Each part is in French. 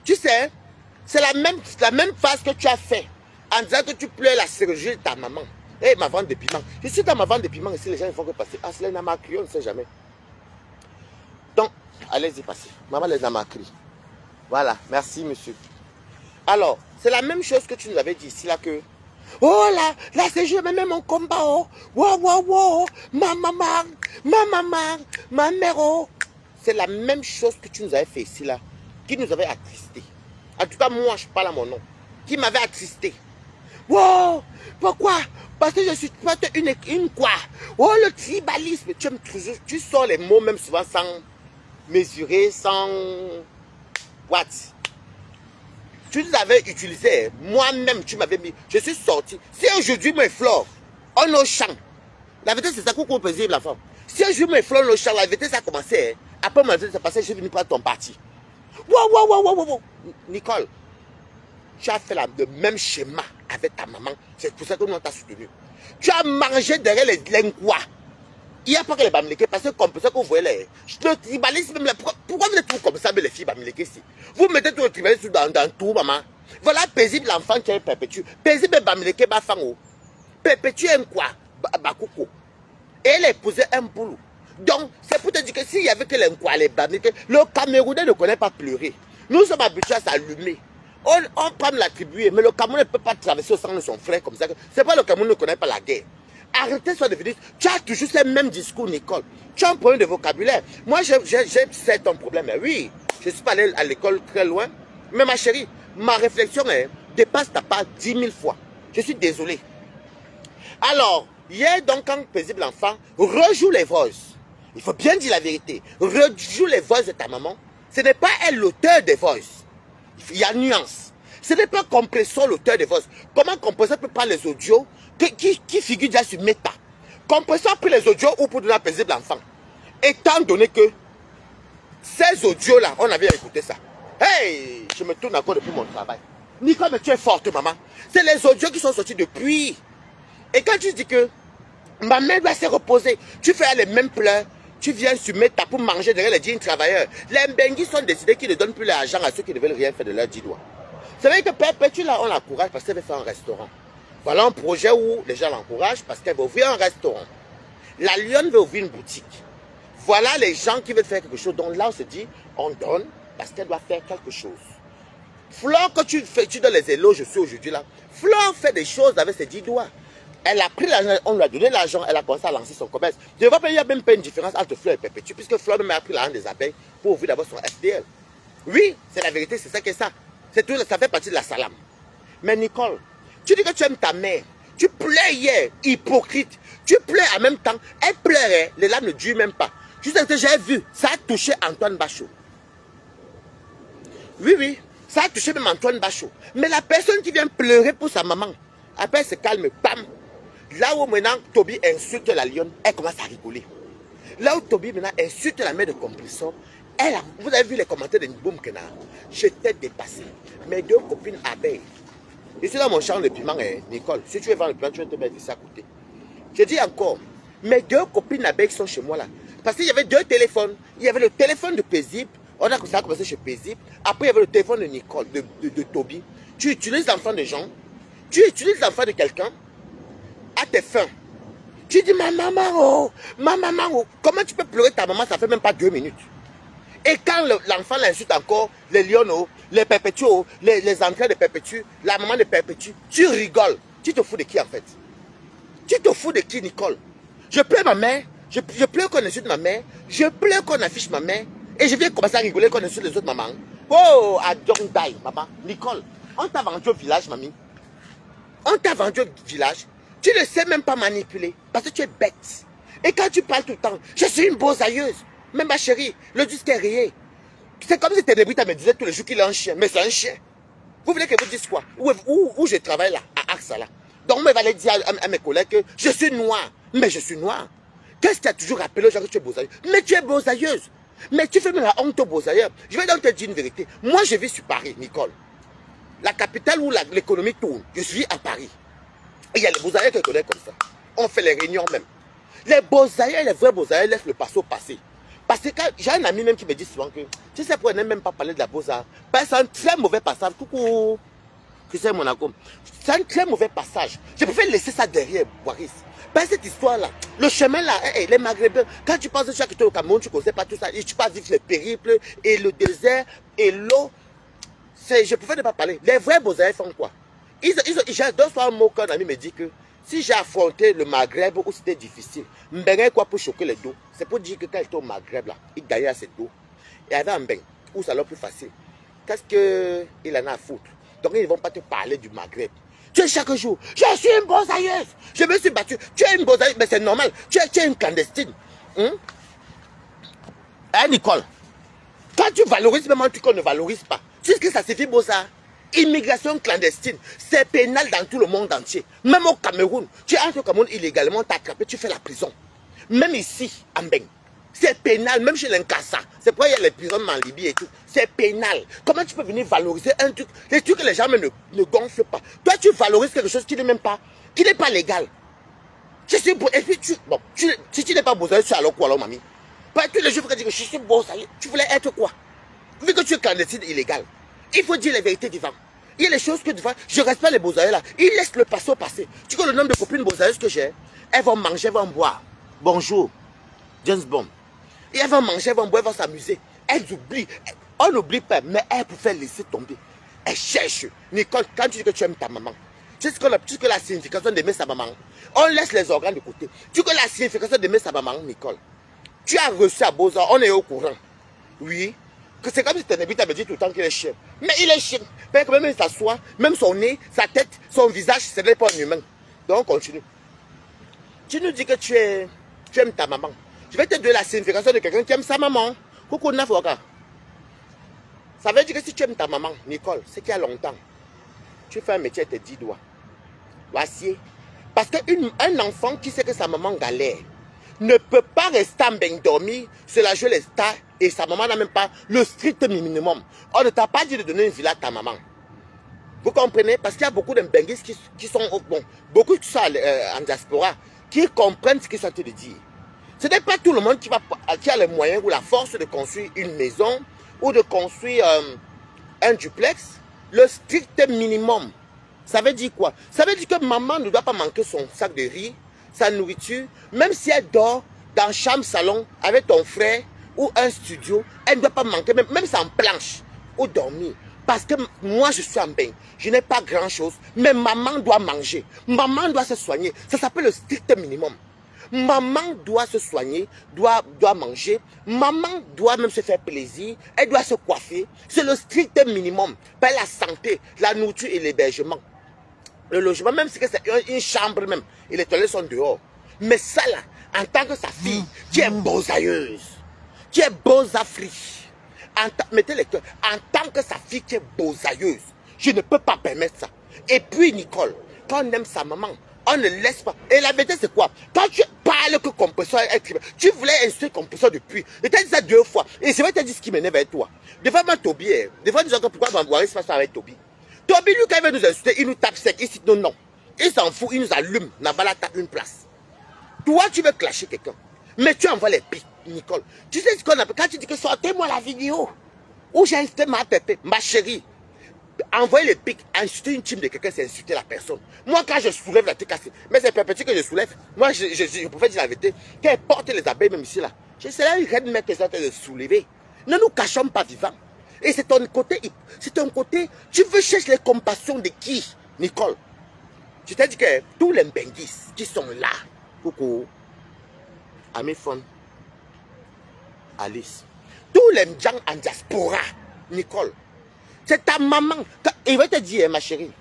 Tu sais, c'est la même phase que tu as fait en disant que tu pleures la chirurgie de ta maman. Et ma vente de piment. Je suis dans ma vente de piment ici, les gens ne font que passer. Ah, c'est les namakri, on ne sait jamais. Donc, allez-y, passez. Maman, les namakri. Voilà, merci, monsieur. Alors, c'est la même chose que tu nous avais dit ici, là, que... Oh là, c'est je même mon combat, oh. Wow, wow, wow. Ma maman, ma mère, oh. C'est la même chose que tu nous avais fait ici, là, qui nous avait attristé. En tout cas, moi, je parle à mon nom. Qui m'avait attristé. Wow, pourquoi? Parce que je suis pas une quoi? Oh, le tribalisme. Tu sors les mots même souvent sans mesurer, sans... What? Tu nous avais utilisé, moi-même, tu m'avais mis. Je suis sorti. Si aujourd'hui, mes fleurs, on est au champ. La vérité, c'est ça qu'on peut dire, la femme. Si aujourd'hui, mes fleurs, on est au champ, la vérité, ça a commencé. Après, ma vérité, c'est passé, je suis venu prendre ton parti. Wow. Nicole, tu as fait le même schéma avec ta maman. C'est pour ça que nous, on t'a soutenu. Tu as mangé derrière les lingois. Il n'y a pas que les bamileke, parce que comme ça que vous voyez les... Le tribalisme, même pourquoi vous êtes tout comme ça, mais les filles bamileke ici? Vous mettez tout le tribalisme dans tout, maman. Voilà, paisible l'enfant qui est perpétué. Paisible bamileke, bafango. Perpétué un quoi? Bakouko. Et elle épousait un boulot. Donc, c'est pour te dire que s'il y avait que les quoi, les bamileke, le Camerounais ne connaît pas pleurer. Nous sommes habitués à s'allumer. On prend l'attribuer, mais le Cameroun ne peut pas traverser au sang de son frère comme ça. C'est pas le Cameroun ne connaît pas la guerre. Arrêtez soit de venir. Tu as toujours ce même discours, Nicole. Tu as un problème de vocabulaire. Moi, j'ai ton problème. Oui, je ne suis pas allé à l'école très loin. Mais ma chérie, ma réflexion dépasse ta part 10 000 fois. Je suis désolé. Alors, hier, donc, quand paisible enfant, rejoue les voices. Il faut bien dire la vérité. Rejoue les voices de ta maman. Ce n'est pas elle l'auteur des voices. Il y a nuance. Ce n'est pas Compressor l'auteur des voices. Comment Compressor peut prendre les audios qui figurent déjà sur Meta? Compressor a pris les audios ou pour donner un paisible enfant. Étant donné que ces audios-là, on avait écouté ça. Hey, je me tourne encore depuis mon travail. Nicole, mais tu es forte, maman. C'est les audios qui sont sortis depuis. Et quand tu dis que ma mère doit se reposer, tu fais les mêmes pleurs. Tu viens sur Meta pour manger derrière les jeans travailleurs. Les Mbenguis sont décidés qu'ils ne donnent plus l'argent à ceux qui ne veulent rien faire de leurs 10 doigts. C'est vrai que Perpétue, là, on l'encourage parce qu'elle veut faire un restaurant. Voilà un projet où les gens l'encouragent parce qu'elle veut ouvrir un restaurant. La Lionne veut ouvrir une boutique. Voilà les gens qui veulent faire quelque chose. Donc là, on se dit, on donne parce qu'elle doit faire quelque chose. Flore, quand tu donnes les éloges, je suis aujourd'hui là. Flore fait des choses avec ses 10 doigts. Elle a pris l'argent, on lui a donné l'argent, elle a commencé à lancer son commerce. Je ne vois pas, il n'y a même pas une différence entre Fleur et Perpétue, puisque Fleur même a pris l'argent des abeilles pour ouvrir d'abord son FDL. Oui, c'est la vérité, c'est ça que ça. Tout, ça fait partie de la salame. Mais Nicole, tu dis que tu aimes ta mère. Tu plais hier, hypocrite. Tu plais en même temps. Elle pleurait, les larmes ne durent même pas. Tu sais que j'ai vu, ça a touché Antoine Bachot. Oui, ça a touché même Antoine Bachot. Mais la personne qui vient pleurer pour sa maman, après elle se calme, bam. Là où maintenant Toby insulte la lionne, elle commence à rigoler. Là où Toby maintenant insulte la mère de Compressor, vous avez vu les commentaires de Niboum Kena. J'étais dépassé. Mes 2 copines abeilles. Je suis dans mon champ de piment, Nicole. Si tu veux vendre le piment, tu vas te mettre ça à côté. Je dis encore, mes 2 copines abeilles qui sont chez moi là. Parce qu'il y avait 2 téléphones. Il y avait le téléphone de Paisible. On a commencé chez Paisible. Après, il y avait le téléphone de Nicole, de Toby. Tu utilises l'enfant de gens. Tu utilises l'enfant de quelqu'un à tes fins. Tu dis, ma maman, comment tu peux pleurer ta maman, ça fait même pas 2 minutes. Et quand l'enfant l'insulte encore, les lions, les Perpétues, les entrées de Perpétue, la maman de Perpétue, tu rigoles. Tu te fous de qui en fait? Tu te fous de qui, Nicole? Je pleure ma mère, je pleure qu'on insulte ma mère, je pleure qu'on affiche ma mère, et je viens commencer à rigoler qu'on insulte les autres mamans. Oh, I don't die, maman. Nicole, on t'a vendu au village, mamie. On t'a vendu au village. Tu ne sais même pas manipuler parce que tu es bête. Et quand tu parles tout le temps, je suis une bosailleuse. Mais ma chérie, le disque est rayé. C'est comme si Ténébrita me disait tous les jours qu'il est un chien. Mais c'est un chien. Vous voulez que je vous dise quoi? Où je travaille là, à Axa là. Donc, on va aller dire à mes collègues que je suis noire. Mais je suis noire. Qu'est-ce que tu as toujours rappelé aux gens que tu es bosailleuse? Mais tu es bosailleuse. Mais tu fais même la honte aux bosailleurs. Je vais donc te dire une vérité. Moi, je vis sur Paris, Nicole. La capitale où l'économie tourne. Je suis à Paris. Et il y a les bosailleurs que je connais comme ça. On fait les réunions même. Les bosailleurs, les vrais bosailleurs laissent le passé au passé. Parce que j'ai un ami même qui me dit souvent que Tu sais pourquoi elle n'aime même pas parler de la Beaux-Arts? Parce que c'est un très mauvais passage. Coucou, Christian Monaco. C'est un très mauvais passage. Je préfère laisser ça derrière, Boris. Parce que cette histoire-là, le chemin là, les Maghrébins, quand tu penses que tu as quitté le Cameroun, tu ne connais pas tout ça, et tu vas vivre les périples, et le désert, et l'eau. Je préfère ne pas parler. Les vrais Beaux-Arts font quoi? Deux fois un mot qu'un ami me dit que si j'ai affronté le Maghreb où c'était difficile, m'bengait quoi pour choquer les dos? C'est pour dire que quand il était au Maghreb là, il gagnait à ses dos. Il y avait un beng où ça leur plus facile. Qu'est-ce qu'il en a à foutre? Donc ils ne vont pas te parler du Maghreb. Tu es chaque jour, je suis une Beaux-Artaise, je me suis battu. Tu es une Beaux-Artaise, mais c'est normal. Tu es une clandestine. Hein, Nicole? Quand tu valorises même un truc qu'on ne valorise pas, tu sais que ça suffit Beaux-Arts? Immigration clandestine, c'est pénal dans tout le monde entier. Même au Cameroun, tu entres au Cameroun illégalement, t'es attrapé, tu fais la prison. Même ici, en Beng, c'est pénal, même chez l'Inkasa. C'est pourquoi il y a les prisons en Libye et tout. C'est pénal. Comment tu peux venir valoriser un truc, les trucs que les gens ne gonflent pas? Toi, tu valorises quelque chose qui n'est même pas, qui n'est pas légal. Je suis beau, et puis si tu n'es pas Beaux-Arts, tu es alors quoi alors, mamie? Pas tous les jours, tu dis que je suis Beaux-Arts, tu voulais être quoi? Vu que tu es clandestine illégal. Il faut dire les vérités devant. Il y a les choses que devant. Je respecte les Beaux-Arts là. Ils laissent le passé au passé. Tu vois le nombre de copines Beaux-Arts que j'ai? Elles vont manger, elles vont boire. Bonjour, James Bond. Et elles vont manger, elles vont boire, elles vont s'amuser. Elles oublient. On n'oublie pas, mais elles préfèrent laisser tomber. Elles cherchent. Nicole, quand tu dis que tu aimes ta maman, tu sais ce que la signification d'aimer sa maman? On laisse les organes de côté. Tu sais que la signification d'aimer sa maman, Nicole? Tu as reçu à Beaux-Arts, on est au courant. Oui. C'est comme si tu me dit tout le temps qu'il est chien. Mais il est chien. Mais quand même, il s'assoit, même son nez, sa tête, son visage, ce n'est pas un humain. Donc, on continue. Tu nous dis que tu aimes ta maman. Je vais te donner la signification de quelqu'un qui aime sa maman. Coucou, Nafoka. Ça veut dire que si tu aimes ta maman, Nicole, c'est qu'il y a longtemps, tu fais un métier avec tes 10 doigts. Voici. Parce qu'un enfant qui sait que sa maman galère ne peut pas rester en bain dormi, se la jouer les stars et sa maman n'a même pas le strict minimum. On ne t'a pas dit de donner une villa à ta maman. Vous comprenez? Parce qu'il y a beaucoup de benguistes qui sont, bon, beaucoup qui sont en diaspora, qui comprennent ce qu'ils sont en train de dire. Ce n'est pas tout le monde qui a les moyens ou la force de construire une maison ou de construire un duplex. Le strict minimum. Ça veut dire quoi? Ça veut dire que maman ne doit pas manquer son sac de riz, sa nourriture, même si elle dort dans la chambre salon avec ton frère ou un studio, elle ne doit pas manquer, même sans planche, ou dormir. Parce que moi je suis en bain, je n'ai pas grand chose, mais maman doit manger, maman doit se soigner, ça s'appelle le strict minimum. Maman doit se soigner, doit manger, maman doit même se faire plaisir, elle doit se coiffer, c'est le strict minimum. Pas la santé, la nourriture et l'hébergement. Le logement, même si c'est une chambre même, et les toilettes sont dehors. Mais ça là, en tant que sa fille, qui est Beaux-Artaise, qui est Beaux-Afrique, mettez les cœurs, en tant que sa fille qui est Beaux-Artaise, je ne peux pas permettre ça. Et puis Nicole, quand on aime sa maman, on ne laisse pas. Et la vérité c'est quoi? Quand tu parles que compresseur est criminel, tu voulais instruire compresseur depuis. Je t'ai dit ça 2 fois. Et c'est vrai que tu as dit ce qui m'énerve avec toi. Des fois, moi, Toby, des fois, nous disons pourquoi Bambouari se passe avec Toby. Toby, lui, quand il veut nous insulter, il nous tape sec. Il dit non, non. Il s'en fout, il nous allume. Navala tape une place. Toi, tu veux clasher quelqu'un. Mais tu envoies les pics, Nicole. Tu sais ce qu'on appelle quand tu dis que sortez-moi la vidéo où j'ai insulté ma pépé, ma chérie. Envoyer les pics, insulter une team de quelqu'un, c'est insulter la personne. Moi, quand je soulève la tête cassée, mais c'est perpétuel que je soulève. Moi, je pouvais dire la vérité. Qu'elle porte les abeilles, même ici, là. C'est là une reine mec qui est en train de soulever. Ne nous cachons pas vivants. Et c'est ton côté, tu veux chercher les compassions de qui, Nicole? Je t'ai dit que tous les benguis qui sont là, coucou, Amifon, Alice, tous les gens en diaspora, Nicole, c'est ta maman. Il va te dire, ma chérie,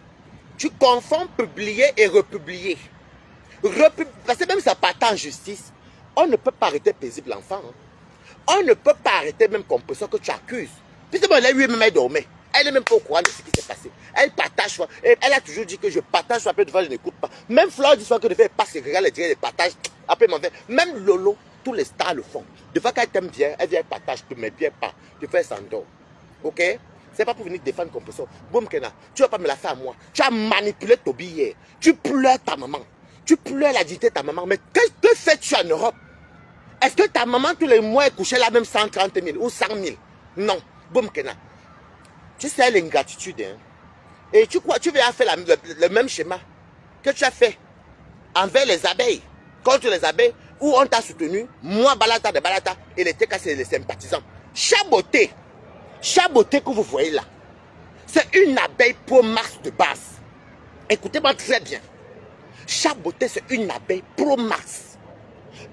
tu confonds publier et republier. Parce que même ça part en justice, on ne peut pas arrêter paisible l'enfant. Hein. On ne peut pas arrêter même compresseur que tu accuses. Puisque elle a eu même dormait. Elle n'est même pas au courant de ce qui s'est passé. Elle partage. Elle a toujours dit que je partage, après devant je n'écoute pas. Même Flore dit que devait pas se regarder, elle dirait les partages. Après m'en fait. Même Lolo, tous les stars le font. Des fois qu'elle t'aime bien, elle vient partage, tu ne mets bien pas. Tu fais s'endort. Ok? C'est pas pour venir défendre compresseur. Boum Kena, tu vas pas me la faire à moi. Tu as manipulé Toby hier. Tu pleures ta maman. Tu pleures la dignité de ta maman. Mais que fais-tu en Europe? Est-ce que ta maman tous les mois est couchée là même 130 000 ou 100 000? Non. Boum Kena. Tu sais l'ingratitude. Hein? Et tu crois, tu vas faire le même schéma que tu as fait envers les abeilles. Contre les abeilles, où on t'a soutenu, moi, Balata de Balata, et les TK, c'est les sympathisants. Chaboté que vous voyez là, c'est une abeille pro-Mars de base. Écoutez-moi très bien. Chaboté, c'est une abeille pro-Mars.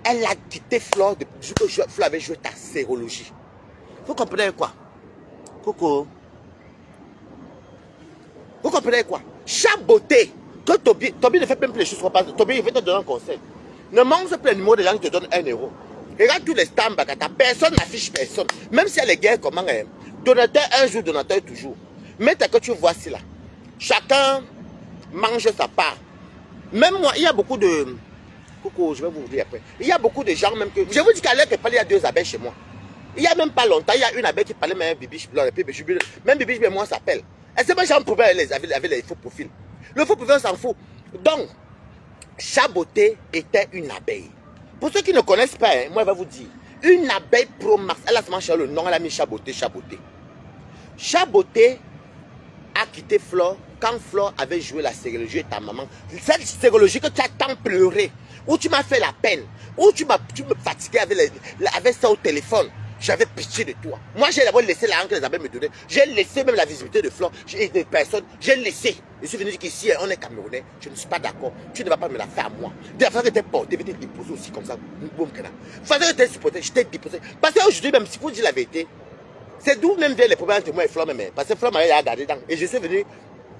Elle a quitté Flore depuis que Flore avait joué ta sérologie. Vous comprenez quoi? Coco. Vous comprenez quoi? Chaboté. Que Toby ne fait même plus les choses qu'on passe. Toby, il veut te donner un conseil. Ne mange pas le numéro de gens qui te donnent 1 euro. Regarde tous les stands Bakata. Personne n'affiche personne. Même si elle est guerre, comment elle est. Donateur un jour, donateur toujours. Mais t'as que tu vois ci là. Chacun mange sa part. Même moi, il y a beaucoup de... Coucou, je vais vous dire après. Il y a beaucoup de gens même que... Je vous dis qu'à l'heure qu'il y a 2 abeilles chez moi. Il n'y a même pas longtemps, il y a une abeille qui parlait même Bibiche blanc. Même Bibiche blanc, moi, s'appelle. Et c'est pas j'en pouvais avec les faux profils. Le faux profil, on s'en fout. Donc, Chaboté était une abeille. Pour ceux qui ne connaissent pas, hein, moi, je vais vous dire. Une abeille pro-Mars. Elle a seulement cherché le nom, elle a mis Chaboté. Chaboté a quitté Flore quand Flore avait joué la sérologie et ta maman. Cette sérologie que tu as tant pleuré, où tu m'as fait la peine, où tu me fatiguais avec ça au téléphone. J'avais pitié de toi. Moi, j'ai d'abord laissé l'argent que les abeilles me donnaient. J'ai laissé même la visibilité de Flore et des personnes. J'ai laissé. Je suis venu dire qu'ici, on est Camerounais. Je ne suis pas d'accord. Tu ne vas pas me la faire à moi. De la façon que tu es porté, tu es déposé aussi comme ça. Boum, de la façon que tu es supporté, je t'ai déposé. Parce qu'aujourd'hui, même si vous dites la vérité, c'est d'où même viennent les problèmes entre moi et Flore. Parce que Flore m'avait regardé dedans. Et je suis venu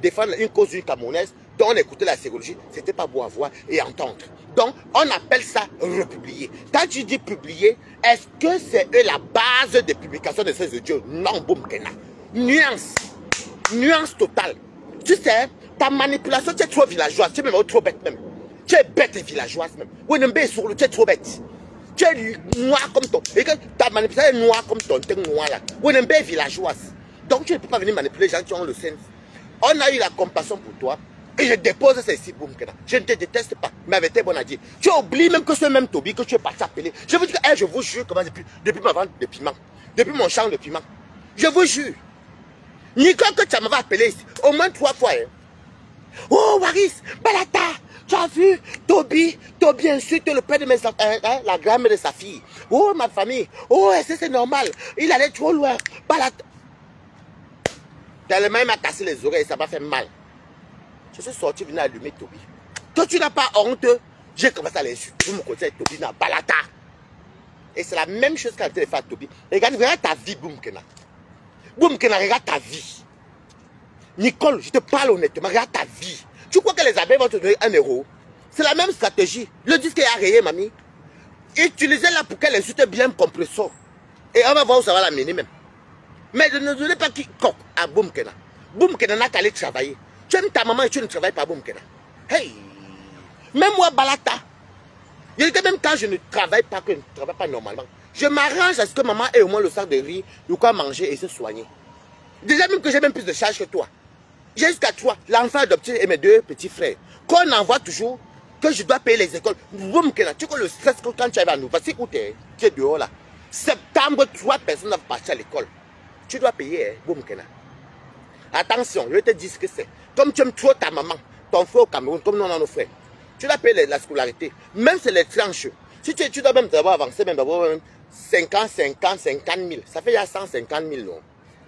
défendre une cause d'une Camerounaise dont on écoutait la sérologie. C'était pas beau à voir et entendre. Donc, on appelle ça republier. Quand tu dis publier, est-ce que c'est la base de publication de ces audios? Non, boum, Kena. Nuance. Nuance totale. Tu sais, ta manipulation, tu es trop villageoise. Tu es même trop bête même. Tu es bête et villageoise même. Oui, tu es trop bête. Tu es noir comme ton... Et que ta manipulation est noire comme ton teint noir là. Oui, villageoise. Donc, tu ne peux pas venir manipuler les gens qui ont le sens. On a eu la compassion pour toi. Et je dépose ceci, boum, Kena. Je ne te déteste pas, mais avec tes bons à dire. Tu oublies même que ce même Toby que tu es parti appeler. Je vous dis que, je vous jure, comment depuis ma vente de piment, depuis mon champ de piment. Je vous jure. Nicole, que tu m'avais appelé ici, au moins 3 fois. Hein. Oh, Waris, Balata, tu as vu Toby insulte le père de mes enfants, la grand-mère de sa fille. Oh, ma famille. Oh, c'est normal. Il allait trop loin. Balata. Tellement il m'a cassé les oreilles, ça m'a fait mal. Je suis sorti, venir allumer Toby. Que tu n'as pas honte, j'ai commencé à l'insulter. Mon côté, Toby n'a pas la ta. Et c'est la même chose qu'elle a fait à Toby. Regarde ta vie, Boum Kena. Boum Kena, regarde ta vie. Nicole, je te parle honnêtement, regarde ta vie. Tu crois que les abeilles vont te donner 1 euro? C'est la même stratégie. Le disque est arrayé, mamie. Utilisez-la pour qu'elle insulte bien compresso. Et on va voir où ça va l'amener même. Mais ne donnez pas qui coque à Boum Kena. Boum Kena n'a qu'à aller travailler. Tu aimes ta maman et tu ne travailles pas, Boum Kena. Hey! Même moi, Balata. Je dis que même quand je ne travaille pas, que je ne travaille pas normalement, je m'arrange à ce que maman ait au moins le sac de riz, de quoi manger et se soigner. Déjà même que j'ai même plus de charges que toi. J'ai jusqu'à toi, l'enfant adopté et mes 2 petits frères. Qu'on envoie toujours, que je dois payer les écoles. Boum Kena, tu vois le stress que quand tu arrives à nous. Parce que écoute, tu es dehors là. Septembre, 3 personnes doivent partir à l'école. Tu dois payer, hein, Boum Kena. Attention, je vais te dire ce que c'est. Comme tu aimes trop ta maman, ton frère au Cameroun, comme nous on a nos frères, tu dois payer la scolarité. Même c'est les tranches. Si tu dois même d'abord avancer, même d'abord 50 000. Ça fait il y a 150 000, non?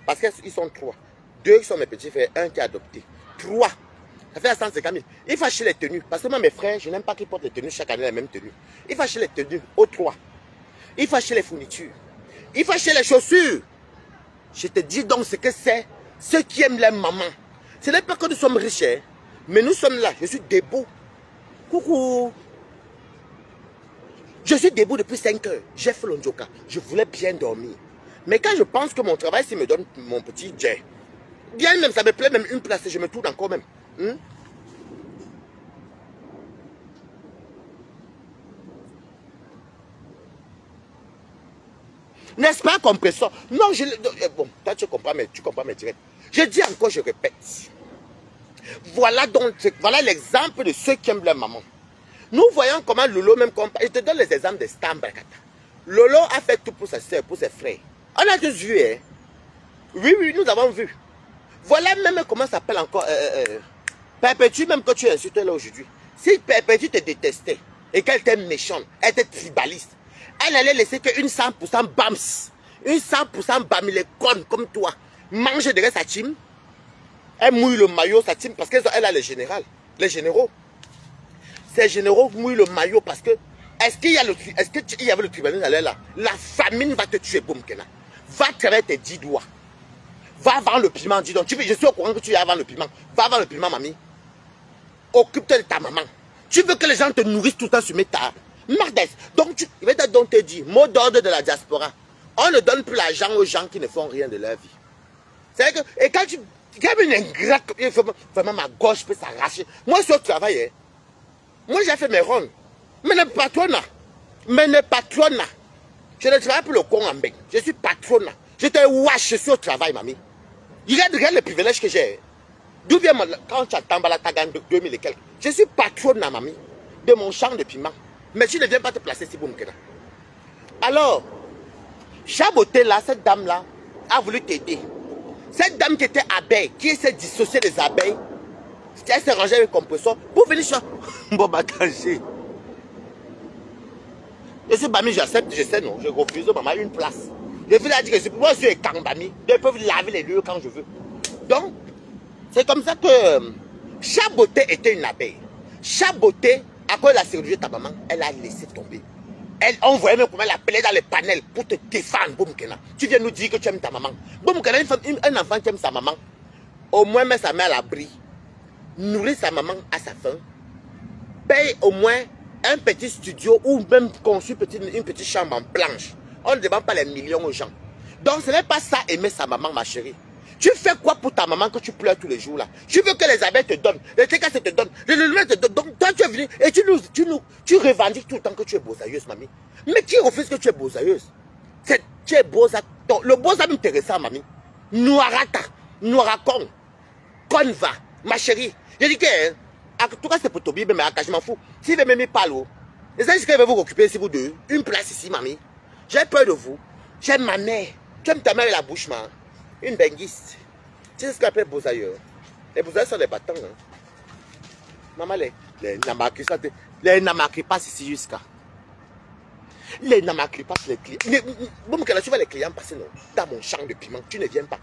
Parce qu'ils sont 3. 2 qui sont mes petits frères, 1 qui est adopté. 3. Ça fait 150 000. Il faut acheter les tenues. Parce que moi, mes frères, je n'aime pas qu'ils portent les tenues chaque année, la même tenue. Il faut acheter les tenues aux 3. Il faut acheter les fournitures. Il faut acheter les chaussures. Je te dis donc ce que c'est. Ceux qui aiment leur maman. Ce n'est pas que nous sommes riches, hein, mais nous sommes là. Je suis debout. Coucou. Je suis debout depuis 5 heures. J'ai fait l'ondjoka. Je voulais bien dormir. Mais quand je pense que mon travail, s'il me donne mon petit jet, bien même, ça me plaît même une place et je me tourne encore même. N'est-ce pas, compresseur? Non, bon, toi tu comprends mes directs. Je dis encore, je répète. Voilà donc, voilà l'exemple de ceux qui aiment leur maman. Nous voyons comment Lolo même compare. Je te donne les exemples de Stambakata. Lolo a fait tout pour sa soeur, pour ses frères. On a tous vu, hein. Oui, oui, nous avons vu. Voilà même comment ça s'appelle encore. Perpétue, même que tu insultes là aujourd'hui. Si Perpétue te détestait et qu'elle était méchante, elle était tribaliste, elle allait laisser qu'une 100% bams, une 100% bamile conne comme toi, mange derrière sa team. Elle mouille le maillot, sa team, parce qu'elle a les généraux. Les généraux. Ces généraux mouillent le maillot parce que est-ce qu'il y avait le tribunal là? La famine va te tuer, boum, Kena. Va travailler tes 10 doigts. Va vendre le piment, dis donc. Je suis au courant que tu vas vendre le piment. Va vendre le piment, mamie. Occupe-toi de ta maman. Tu veux que les gens te nourrissent tout le temps sur mes tables. Mardes. Donc, je vais te dire, mot d'ordre de la diaspora. On ne donne plus l'argent aux gens qui ne font rien de leur vie. C'est que, et quand tu... Comme une ingrate, vraiment ma gauche peut s'arracher. Moi, je suis au travail, hein. Moi, j'ai fait mes rondes. Mais ne patrona. Mais ne patrona. Je ne travaille plus le con en bec. Je suis patrona. Je te wash, je suis au travail, mamie. Regarde le privilège que j'ai. D'où vient quand tu as Tambala Tagan de 2000 et quelques. Je suis patrona, mamie, de mon champ de piment. Mais tu ne viens pas te placer si boum. Alors, Chaboté là, cette dame-là, a voulu t'aider. Cette dame qui était abeille, qui s'est dissociée des abeilles, elle s'est rangée avec le compresseur pour venir sur... Bon, bah, danger. Je suis Bami, j'accepte, je sais non, je refuse, maman, une place. Je vais leur dire que moi, je suis quand Bami, ils peuvent laver les lieux quand je veux. Donc, c'est comme ça que Chaboté était une abeille. Chaboté, à cause de la chirurgie de ta maman, elle a laissé tomber. On voyait même comment elle appelait dans les panels pour te défendre, Boum Kena. Tu viens nous dire que tu aimes ta maman. Boum Kena, un enfant qui aime sa maman, au moins met sa mère à l'abri, nourrit sa maman à sa faim, paye au moins un petit studio ou même conçu une petite chambre en planche. On ne demande pas les millions aux gens. Donc ce n'est pas ça aimer sa maman, ma chérie. Tu fais quoi pour ta maman quand tu pleures tous les jours là? Tu veux que les abeilles te donnent, les técasses te donnent, les lumières te donnent. Donc toi tu es venu et tu revendiques tout le temps que tu es beausailleuse, mamie. Mais qui refuse que tu es beausailleuse? Tu es beausa. Le beausa m'intéresse, mamie. Noirata, noiracon, conva, ma chérie. Je dis que, en tout cas c'est pour Tobi, mais je m'en fous. Si vous m'aimez pas l'eau, les gens qui vont vous occuper si vous deux, une place ici, mamie. J'ai peur de vous. J'aime ma mère. Tu aimes ta mère et la bouche, man. Une benguiste. Tu sais ce qu'on appelle beausailleur. Les beausailleurs sont des battants. Hein. Maman, les namakri passent ici jusqu'à. Les namakri passent les clients. Bon, quand tu vois les clients passer dans mon champ de piment, tu ne viens pas.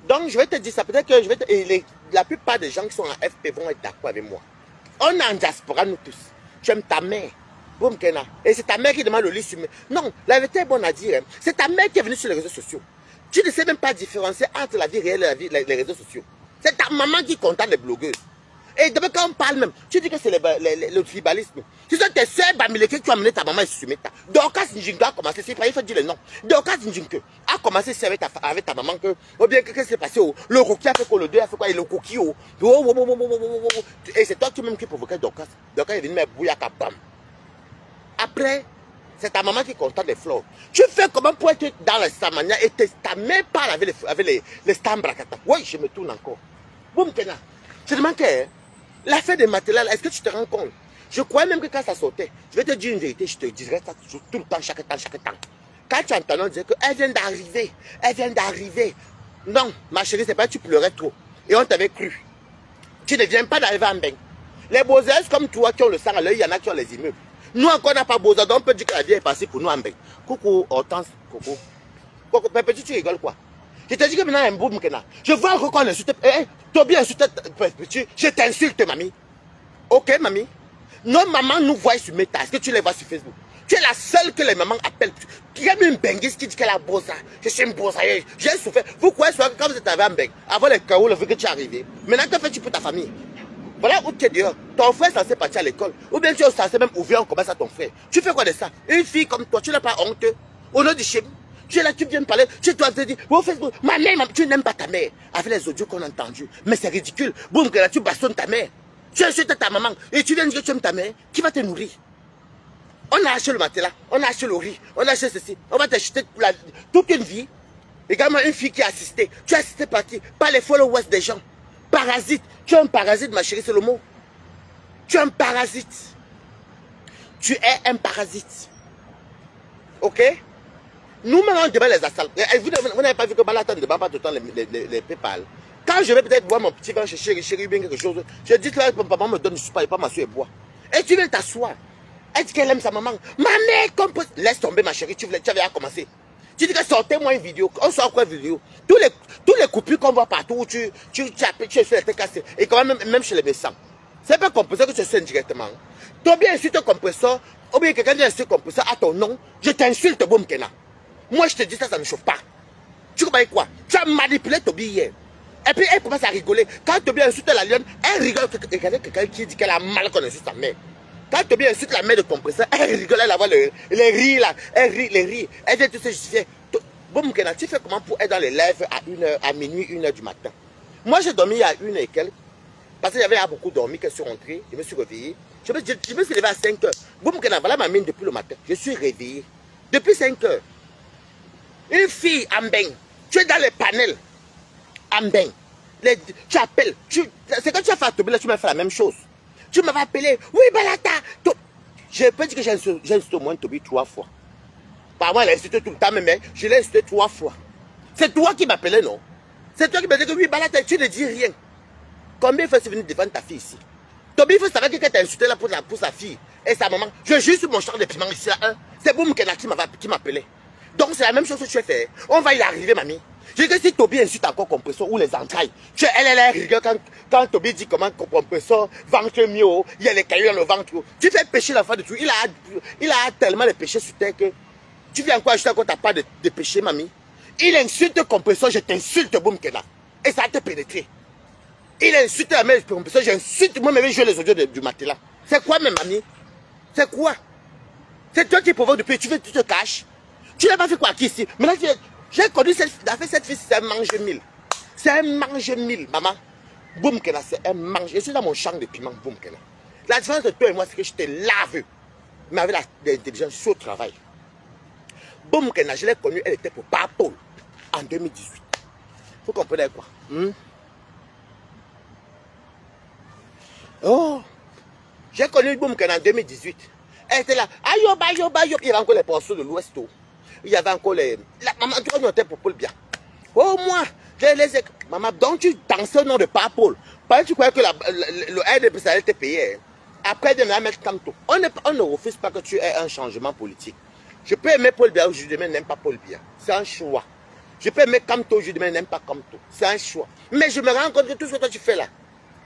Donc je vais te dire ça. Peut-être que je vais te... Et la plupart des gens qui sont en FP vont être d'accord avec moi. On est en diaspora, nous tous. Tu aimes ta mère. Boum, Kena. Et c'est ta mère qui demande le lit sur moi. Non, la vérité est bonne à dire. Hein. C'est ta mère qui est venue sur les réseaux sociaux. Tu ne sais même pas différencier entre la vie réelle et les réseaux sociaux. C'est ta maman qui contacte les blogueuses. Et d'abord quand on parle même, tu dis que c'est le tribalisme. Ce sont tes soeurs Bamileke qui ont amené ta maman et Sumeta. Dorcas Njinka a commencé, il faut dire le nom. Dorcas Njinka a commencé avec ta maman que, ou bien qu'est-ce qui s'est passé, le Roki a fait quoi, le 2 a fait quoi, et le Koki, et c'est toi même qui provoquait Dorcas. Dorcas est venu mettre Bouyaka Bam. Après, c'est ta maman qui contacte les fleurs. Tu fais comment pour être dans le Samania et ta mère parle avec les stambrakata. Oui, je me tourne encore. Boum, Kena. Je demande que l'affaire des matériels, est-ce que tu te rends compte? Je crois même que quand ça sortait, je vais te dire une vérité, je te dirai ça tout le temps, chaque temps. Quand tu entends dire qu'elle vient d'arriver. Non, ma chérie, c'est pas que tu pleurais trop. Et on t'avait cru. Tu ne viens pas d'arriver en bain. Les beaux-airs comme toi qui ont le sang à l'œil, il y en a qui ont les immeubles. Nous encore, on n'a pas beaux-airs, donc on peut dire que la vie est passée pour nous en bain. Coucou, Hortense, coucou. Petit, tu rigoles quoi? Je te dis que maintenant, un boum, je vois encore qu'on insulte. Tobi insulte, je t'insulte, mamie. Ok, mamie? Nos mamans nous voient sur Meta. Est-ce que tu les vois sur Facebook? Tu es la seule que les mamans appellent. Il y a une benguiste qui dit qu'elle a bossa. Je suis une bossa. J'ai souffert. Vous croyez que quand vous êtes arrivé en Beng, avant les chaos, le fait que tu es arrivé. Maintenant, que fais-tu pour ta famille? Voilà où tu es dehors. Ton frère est censé partir à l'école. Ou bien tu es censé même ouvrir un commerce à ton frère. Tu fais quoi de ça? Une fille comme toi, tu n'as pas honte. Au nom du chien. Tu es là, tu viens me parler, tu dois te dire, oh, Facebook, ma mère, tu n'aimes pas ta mère. Avec les audios qu'on a entendus. Mais c'est ridicule. Boum, que là, tu bastonnes ta mère. Tu insultes ta maman et tu viens dire que tu aimes ta mère. Qui va te nourrir? On a acheté le matelas, on a acheté le riz, on a acheté ceci. On va t'acheter toute une vie. Également une fille qui a assisté. Tu as assisté par qui? Par les followers des gens. Parasite. Tu es un parasite, ma chérie, c'est le mot. Tu es un parasite. Tu es un parasite. Ok? Nous-mêmes, on demande les assaillants. Vous n'avez pas vu que Balatan ne demande pas tout le temps les PayPal. Quand je vais peut-être boire mon petit vin chez chérie, bien quelque chose, je dis que papa me donne, je ne suis pas ma soeur et bois. Et tu viens t'asseoir. Elle dit qu'elle aime sa maman. Maman, compose. Laisse tomber ma chérie, tu avais à commencer. Tu dis que sortez-moi une vidéo. On sort quoi vidéo? Tous les coupures qu'on voit partout où tu es les cassé. Et quand même chez les médecins. C'est pas compresseur que tu sais indirectement. Tu bien insulté compresseur, ou bien quelqu'un dit insulté compresseur à ton nom, je t'insulte, Boum Kena. Moi je te dis ça, ça ne chauffe pas. Tu comprends quoi? Tu as manipulé Toby hier. Et puis elle commence à rigoler. Quand Toby insulte la lionne, elle rigole. Regardez quelqu'un qui dit qu'elle a mal qu'on insulte sa mère. Quand Toby insulte la mère de compresseur, elle rigole, elle voit les rires là. Elle rit, les rires. Elle vient tout se justifier. Boum Kena, tu fais comment pour être dans les lives à minuit, 1h du matin? Moi j'ai dormi à 1h et quelques. Parce que j'avais beaucoup dormi, que je suis rentré, je me suis réveillé. Je me suis levé à 5h. Boum Kena, voilà ma mine depuis le matin. Je suis réveillé. Depuis 5h. Une fille en bain. Tu es dans les panels. En bain. Tu appelles. C'est quand tu as fait à Toby, là, tu m'as fait la même chose. Tu m'avais appelé. Oui, Balata. Je peux dire que j'ai insulté au moins Toby 3 fois. Par moi, elle a insulté tout le temps, mais je l'ai insulté 3 fois. C'est toi qui m'appelais, non? C'est toi qui m'as dit que oui, Balata, tu ne dis rien. Combien il faut se venir devant ta fille ici? Toby, il faut savoir que quelqu'un t'a insulté là pour sa fille et sa maman. Je juge sur mon champ de piment ici là. C'est Boum Kena qui m'appelait. Donc c'est la même chose que tu as fait. On va y arriver, mamie. Je dis que si Toby insulte encore compresseur ou les entrailles, elle rigole quand Toby dit comment compresseur, ventre mieux, il y a les cailloux dans le ventre. Tu fais pécher l'enfant de tout. Il a tellement de péchés sur terre que tu viens encore ajouter quand tu n'as pas de péché, mamie. Il insulte compresseur, je t'insulte, Boum Kena. Et ça a te pénétré. Il insulte la mère du compresseur, j'insulte moi-même, je joué les audios du matelas. C'est quoi, mes mamies? C'est quoi? C'est toi qui provoque depuis, tu te caches. Tu n'as pas fait quoi qui ici? Maintenant, j'ai connu cette fille, c'est un mange-mille. C'est un mange-mille, maman. Boum Kena, c'est un mange. Je suis dans mon champ de piment, Boum Kena. La différence de toi et moi, c'est que je te lave. Mais avec l'intelligence, je suis au travail. Boum Kena, je l'ai connue, elle était pour Papol en 2018. Vous comprenez quoi? Oh, j'ai connu Boum Kena en 2018. Elle était là. Ayoba. Il y avait encore les poissons de l'Ouest. Il y avait encore les... Maman, tu vois, pour Paul bien. Oh, moi, j'ai les... Maman, donc tu dansais au nom de Papol. Parce que tu croyais que le RDP, ça allait te payer. Après, de me mettre Kamto. On ne refuse pas que tu aies un changement politique. Je peux aimer Paul Biya, aujourd'hui, mais n'aime pas Paul Biya. C'est un choix. Je peux aimer Kamto, aujourd'hui, mais n'aime pas Kamto. C'est un choix. Mais je me rends compte que tout ce que toi tu fais là,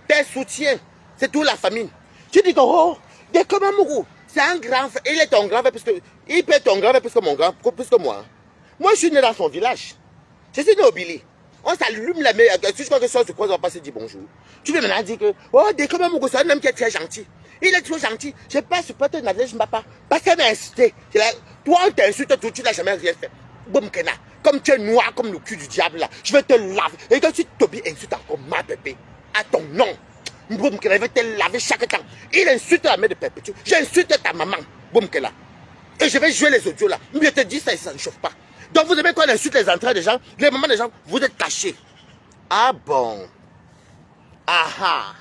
tes soutiens, c'est toute la famille. Tu dis que, oh, dès que Mamourou, c'est un grand frère. Il est ton grand frère, parce que il peut être ton grand frère plus que moi. Moi, je suis né dans son village. Je suis né au Billy. On s'allume la mer. Si je crois que ça se croise, on va passer dire bonjour. Tu veux maintenant dire que, oh, dès que Mamourou, c'est un homme qui est très gentil. Il est trop gentil. Je ne peux pas supporter Nadège Mbapa. Parce qu'elle m'a insulté. Toi, on t'insulte tout, tu n'as jamais rien fait. Boum Kena, comme tu es noir comme le cul du diable là, je vais te laver. Et quand tu Toby insulte encore ma bébé, à ton nom. Boum Kena, je vais te laver chaque temps. Il insulte la mère de Perpétue. J'insulte ta maman. Boum Kena. Et je vais jouer les audios là. Mais je te dis ça, ça ne chauffe pas. Donc vous aimez quand on insulte les entrées des gens, les mamans des gens, vous êtes cachés. Ah bon. Ah.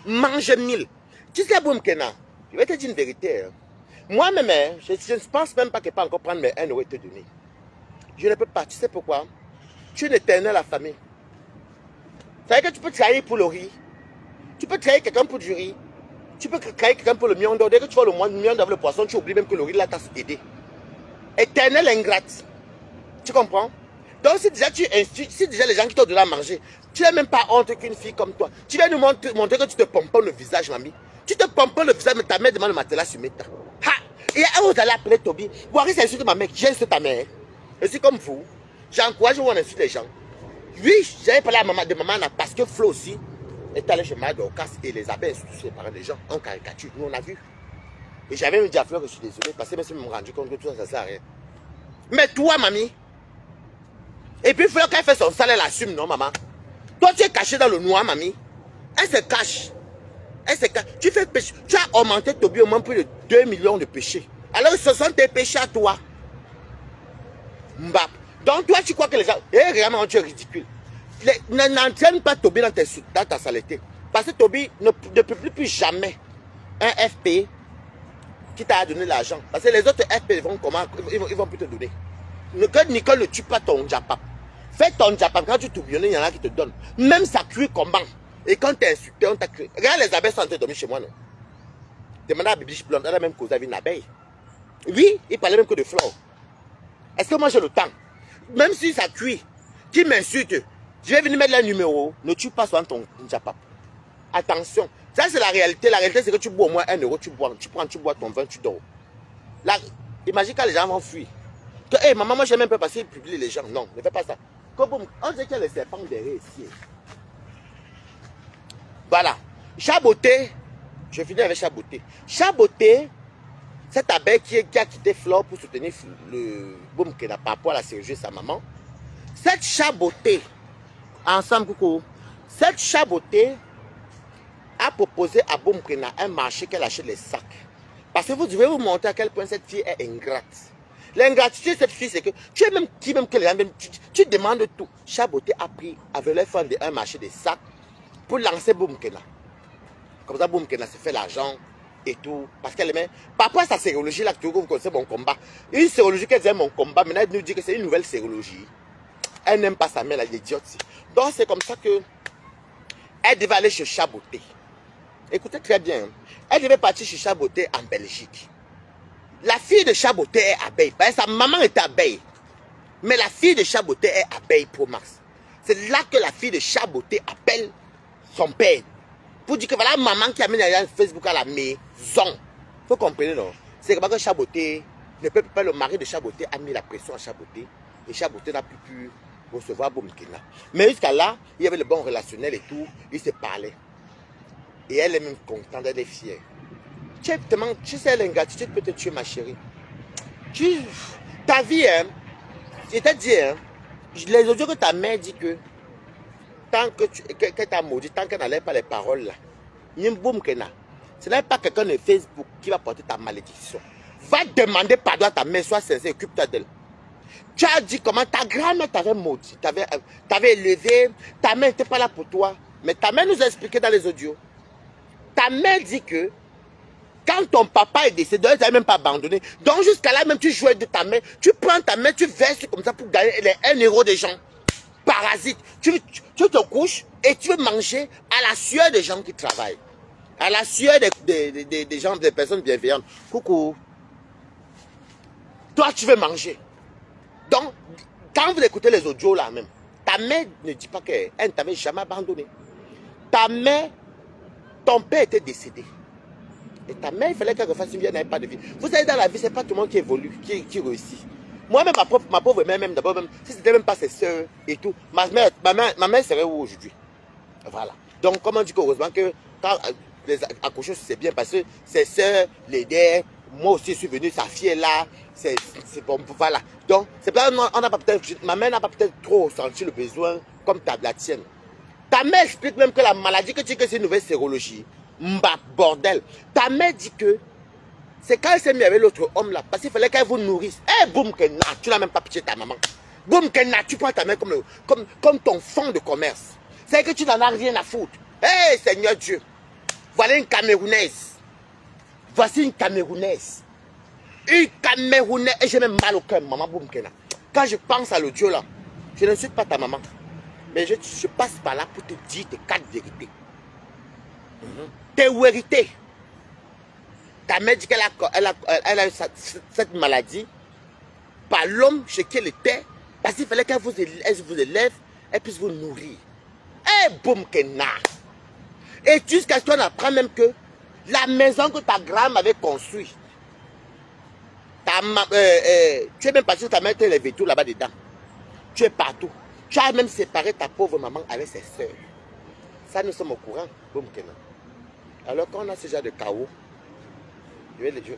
Mange 1000. Tu sais, Boum Kena, je vais te dire une vérité. Moi-même, je ne pense même pas que je peux encore prendre mes 1 euro et te donner. Je ne peux pas. Tu sais pourquoi? Tu es une éternelle la famille. Ça veut dire que tu peux trahir pour le riz. Tu peux trahir quelqu'un pour du riz. Tu peux trahir quelqu'un pour le million d'or. Dès que tu vois le million d'or, le poisson, tu oublies même que le riz là t'a aidé. Éternelle ingrate. Tu comprends? Donc si déjà les gens qui t'ont donné à manger, tu n'as même pas honte qu'une fille comme toi. Tu viens nous montrer que tu te pomponnes le visage, mamie. Tu te pomponnes le visage, mais ta mère demande le matelas sur Meta. Ha! Et vous allez appeler Toby. Boiris, c'est insulte ma mère. J'insulte ta mère. Je suis comme vous. J'encourage où on insulte les gens. Oui, j'avais parlé à maman, de maman parce que Flo aussi est allé chez Mad Dorcas et les abeilles insultent les parents des gens en caricature. Nous, on a vu. Et j'avais même dit à Flo que je suis désolé parce que je me suis rendu compte que tout ça, ça sert à rien. Mais toi, mamie. Et puis Flo, quand elle fait son salaire, elle assume, non, maman. Toi, tu es caché dans le noir, mamie. Elle se cache. Elle se cache. Tu fais péché. Tu as augmenté Toby au moins plus de 2 millions de péchés. Alors, ce sont tes péchés à toi. Mbap. Donc, toi, tu crois que les gens. Eh, vraiment, tu es ridicule. N'entraîne pas Toby dans ta saleté. Parce que Toby ne peut plus jamais un FP qui t'a donné l'argent. Parce que les autres FP vont comment, ils vont plus te donner. Que Nicole ne tue pas ton Japap. Fais ton Japap, quand tu tourbillonnes, il y en a qui te donnent. Même ça cuit comment. Et quand tu es insulté, on t'a cuit. Regarde les abeilles sont en train de dormir chez moi, non? Demande à Bibiche Blonde, elle a même causé avec une abeille. Oui, il parlait même que de flore. Est-ce que moi j'ai le temps? Même si ça cuit, qui m'insulte, je vais venir mettre le numéro, ne tue pas sur ton Japap. Attention, ça c'est la réalité. La réalité c'est que tu bois au moins 1 euro, tu bois ton vin, tu dors. Là, imagine quand les gens vont fuir. Que, hey, maman, moi j'aime même pas passer et publier les gens. Non, ne fais pas ça. Comme on dit qu'il y a les serpents derrière ici. Voilà. Chaboté, je finis avec Chaboté. Chaboté, cette abeille qui a quitté Flore pour soutenir le boom qui n'a pas rapport à la chirurgie de sa maman. Cette Chaboté, ensemble, coucou, cette Chaboté a proposé à Boum Kena un marché qu'elle achète les sacs. Parce que vous devez vous montrer à quel point cette fille est ingrate. L'ingratitude de cette fille, c'est que tu es même qui, même que les gens, tu demandes tout. Chaboté a pris, avait faire un marché des sacs pour lancer Boum Kena. Comme ça, Boum Kena se fait l'argent et tout. Parce qu'elle aimait, par rapport à sa sérologie, là, vous connaissez mon combat. Une sérologie qu'elle disait mon combat, maintenant elle nous dit que c'est une nouvelle sérologie. Elle n'aime pas sa mère, elle est idiote. Donc c'est comme ça que elle devait aller chez Chaboté. Écoutez très bien, elle devait partir chez Chaboté en Belgique. La fille de Chaboté est abeille, parce que sa maman est abeille. Mais la fille de Chaboté est abeille Pro Max. C'est là que la fille de Chaboté appelle son père. Pour dire que voilà maman qui a mis un Facebook à la maison. Vous comprenez, non? C'est que Chaboté, ne peut pas, le mari de Chaboté a mis la pression à Chaboté. Et Chaboté n'a plus pu recevoir Boum Kena. Mais jusqu'à là, il y avait le bon relationnel et tout. Ils se parlaient. Et elle est même contente, elle est fière. Tu sais, l'ingratitude peut te tuer, ma chérie. Ta vie, hein, je t'ai dit, hein, les audios que ta mère dit que, tant que t'a maudit, tant qu'elle n'enlève pas les paroles là, Boum Kena, ce n'est pas quelqu'un de Facebook qui va porter ta malédiction. Va demander pardon à ta mère, sois sincère, occupe-toi d'elle. Tu as dit comment ta grand-mère t'avait maudit, t'avait élevé, ta mère n'était pas là pour toi. Mais ta mère nous a expliqué dans les audios. Ta mère dit que quand ton papa est décédé, elle ne t'a même pas abandonné. Donc jusqu'à là même tu jouais de ta mère, tu prends ta mère, tu verses comme ça pour gagner les 1 euro des gens. Parasite. Tu te couches et tu veux manger à la sueur des gens qui travaillent. À la sueur des gens, des personnes bienveillantes. Coucou. Toi tu veux manger. Donc, quand vous écoutez les audios là même, ta mère ne dit pas qu'elle ne t'avait jamais abandonné. Ta mère, ton père était décédé. Et ta mère, il fallait qu'elle refasse une vie, elle n'avait pas de vie. Vous savez, dans la vie, ce n'est pas tout le monde qui évolue, qui réussit. Moi-même, ma pauvre mère, même d'abord, si ce n'était même pas ses soeurs et tout, ma mère serait où aujourd'hui? Voilà. Donc, comme on dit qu'heureusement que quand les accouchements, c'est bien parce que ses soeurs l'aidaient. Moi aussi, je suis venu, sa fille est là. C'est bon, voilà. Donc, c'est pas, ma mère n'a pas peut-être trop senti le besoin comme la tienne. Ta mère explique même que la maladie que tu dis que c'est une nouvelle sérologie. Mba, bordel. Ta mère dit que c'est quand elle s'est mise avec l'autre homme là, parce qu'il fallait qu'elle vous nourrisse. Eh, Boum Kena, tu n'as même pas pitié de ta maman. Boum Kena, tu prends ta mère comme ton fonds de commerce. C'est que tu n'en as rien à foutre. Eh, Seigneur Dieu. Voilà une Camerounaise. Voici une Camerounaise. Une Camerounaise. Et j'ai même mal au cœur, maman Boum Kena. Quand je pense à l'audio là, je n'insulte pas ta maman. Mais je passe par là pour te dire tes 4 vérités. Tes vérités. Ta mère dit qu'elle a eu cette maladie par l'homme chez qui elle était. Parce qu'il fallait qu'elle vous élève, elle puisse vous nourrir. Eh, Boum Kena. Et jusqu'à ce qu'on apprend même que la maison que ta grand-mère avait construite, tu es même parti sur ta mère, tu es tout là-bas dedans. Tu es partout. Tu as même séparé ta pauvre maman avec ses soeurs. Ça, nous sommes au courant, Boum Kena. Alors, quand on a ce genre de chaos, je vais le dire.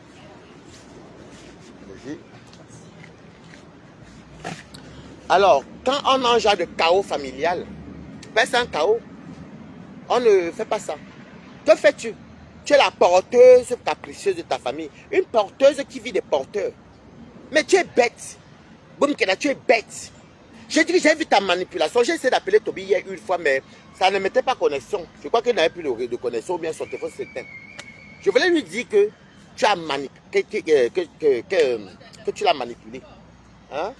Alors, quand on a un genre de chaos familial, ben c'est un chaos. On ne fait pas ça. Que fais-tu? Tu es la porteuse capricieuse de ta famille. Une porteuse qui vit des porteurs. Mais tu es bête. Boum Kena, tu es bête. J'ai dit que j'ai vu ta manipulation. J'ai essayé d'appeler Toby hier une fois, mais ça ne mettait pas connexion. Je crois qu'il n'avait plus de connexion ou bien son téléphone s'éteint. Je voulais lui dire que tu as que tu l'as manipulé. Hein?